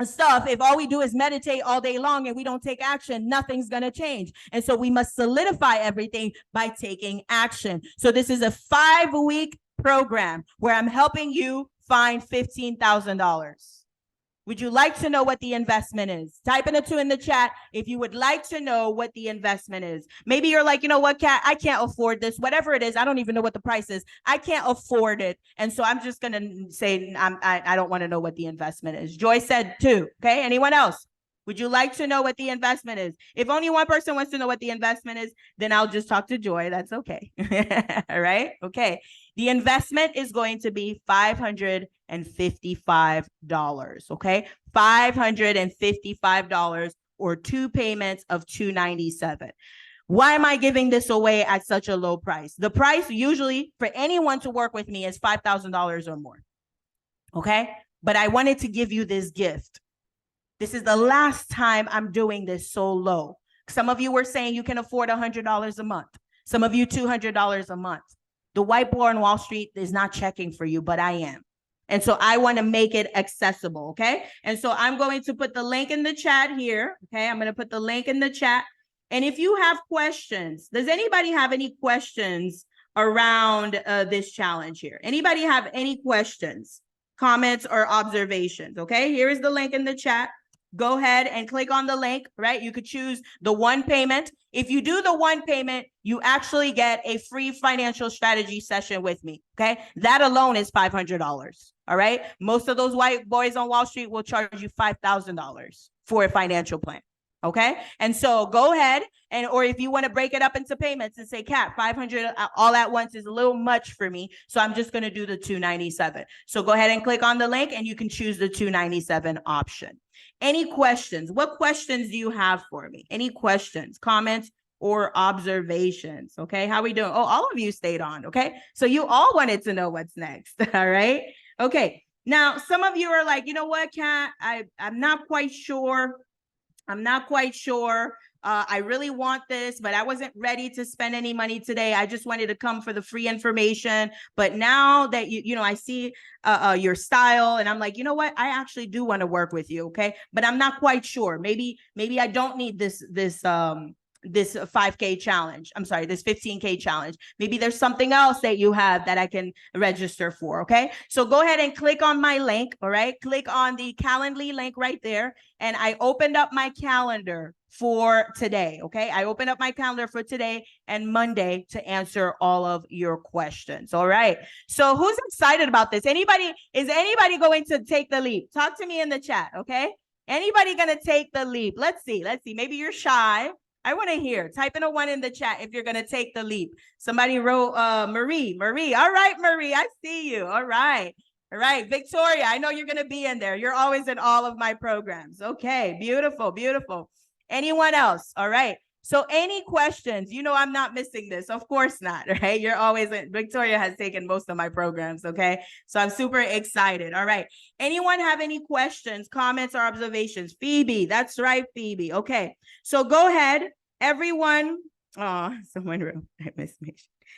stuff, if all we do is meditate all day long and we don't take action, nothing's going to change. And so we must solidify everything by taking action. So this is a 5-week program where I'm helping you find $15,000. Would you like to know what the investment is? Type in a 2 in the chat if you would like to know what the investment is. Maybe you're like, you know what, Kat, I can't afford this. Whatever it is, I don't even know what the price is. I can't afford it. And so I'm just going to say I don't want to know what the investment is. Joy said 2. Okay. Anyone else? Would you like to know what the investment is? If only one person wants to know what the investment is, then I'll just talk to Joy. That's okay. All right. Okay. The investment is going to be $555. Okay. $555 or 2 payments of $297. Why am I giving this away at such a low price? The price usually for anyone to work with me is $5,000 or more. Okay. But I wanted to give you this gift. This is the last time I'm doing this so low. Some of you were saying you can afford $100 a month. Some of you $200 a month. The white boy on Wall Street is not checking for you, but I am. And so I want to make it accessible, okay? And so I'm going to put the link in the chat here, okay? I'm going to put the link in the chat. And if you have questions, does anybody have any questions around this challenge here? Anybody have any questions, comments, or observations, okay? Here is the link in the chat. Go ahead and click on the link, right? You could choose the 1 payment. If you do the 1 payment, you actually get a free financial strategy session with me, okay? That alone is $500, all right? Most of those white boys on Wall Street will charge you $5,000 for a financial plan, okay? And so go ahead or if you want to break it up into payments and say, Kat, 500 all at once is a little much for me, so I'm just going to do the $297. So go ahead and click on the link and you can choose the $297 option. Any questions? What questions do you have for me? Any questions, comments, or observations? Okay, how are we doing? Oh, all of you stayed on, okay? So you all wanted to know what's next, all right? Okay, now some of you are like, you know what, Kat, I'm not quite sure. I'm not quite sure. I really want this, but I wasn't ready to spend any money today. I just wanted to come for the free information. But now that I see your style, and I'm like, you know what? I actually do want to work with you, okay? But I'm not quite sure. Maybe I don't need this this 5K challenge. I'm sorry, this 15K challenge. Maybe there's something else that you have that I can register for, okay? So go ahead and click on my link, all right? Click on the Calendly link right there. And I opened up my calendar for today, okay? I opened up my calendar for today and Monday to answer all of your questions, all right? So who's excited about this? Is anybody going to take the leap? Talk to me in the chat, okay? Anybody gonna take the leap? Let's see. Maybe you're shy. I want to hear. Type in a 1 in the chat if you're going to take the leap. Somebody wrote Marie. All right, Marie. I see you. All right. Victoria, I know you're going to be in there. You're always in all of my programs. Okay. Beautiful. Anyone else? All right. So any questions? You know I'm not missing this. Of course not, right? You're always in. Victoria has taken most of my programs, okay? So I'm super excited. All right. Anyone have any questions, comments, or observations? Phoebe, that's right, Phoebe. Okay. So go ahead, everyone. Oh, someone wrote, I missed me.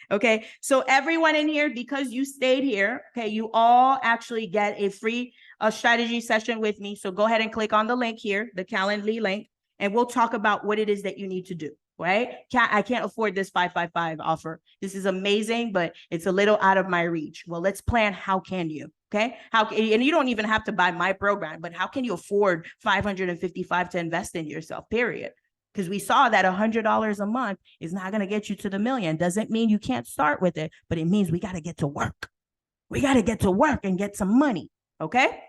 Okay, so everyone in here, because you stayed here, okay, you all actually get a free strategy session with me. So go ahead and click on the link here, the Calendly link, and we'll talk about what it is that you need to do, right? I can't afford this 555 offer. This is amazing, but it's a little out of my reach. Well, let's plan, how can you? Okay, and you don't even have to buy my program, but how can you afford 555 to invest in yourself, period? Because we saw that $100 a month is not going to get you to the million. Doesn't mean you can't start with it, but it means we got to get to work. We got to get to work and get some money. Okay.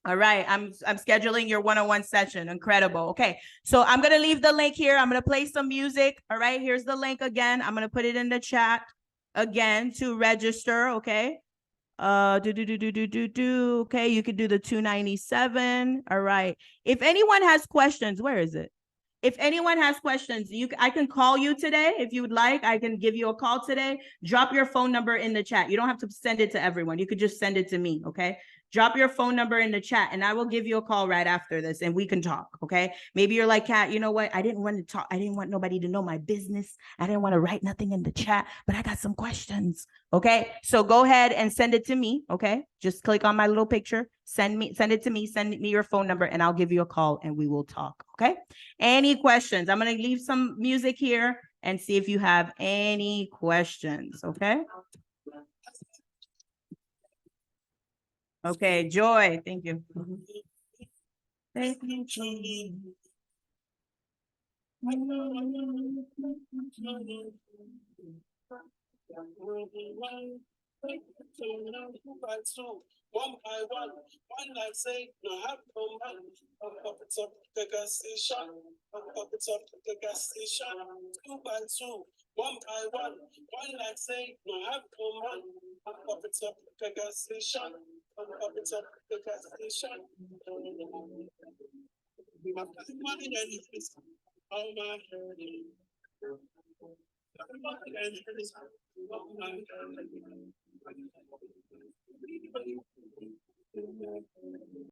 All right. I'm scheduling your one-on-one session. Incredible. Okay. So I'm going to leave the link here. I'm going to play some music. All right. Here's the link again. I'm going to put it in the chat again to register. Okay. Okay, you could do the 297. All right. If anyone has questions, where is it? If anyone has questions, I can call you today if you would like. I can give you a call today. Drop your phone number in the chat. You don't have to send it to everyone. You could just send it to me, okay? Drop your phone number in the chat and I will give you a call right after this and we can talk, okay? Maybe you're like, Kat, you know what? I didn't want to talk. I didn't want nobody to know my business. I didn't want to write nothing in the chat, but I got some questions, okay? So go ahead and send it to me, okay? Just click on my little picture. Send it to me. Send me your phone number and I'll give you a call and we will talk, okay? Any questions? I'm going to leave some music here and see if you have any questions, okay? Okay, Joy, thank you. Thank you. One by one night say, no have no man. Up it's up the gas station. Up it's up the gas station. 2 by 2, one by one night say, no have no man. Up it's up the gas station. Up it's up the gas station. My money and it's all my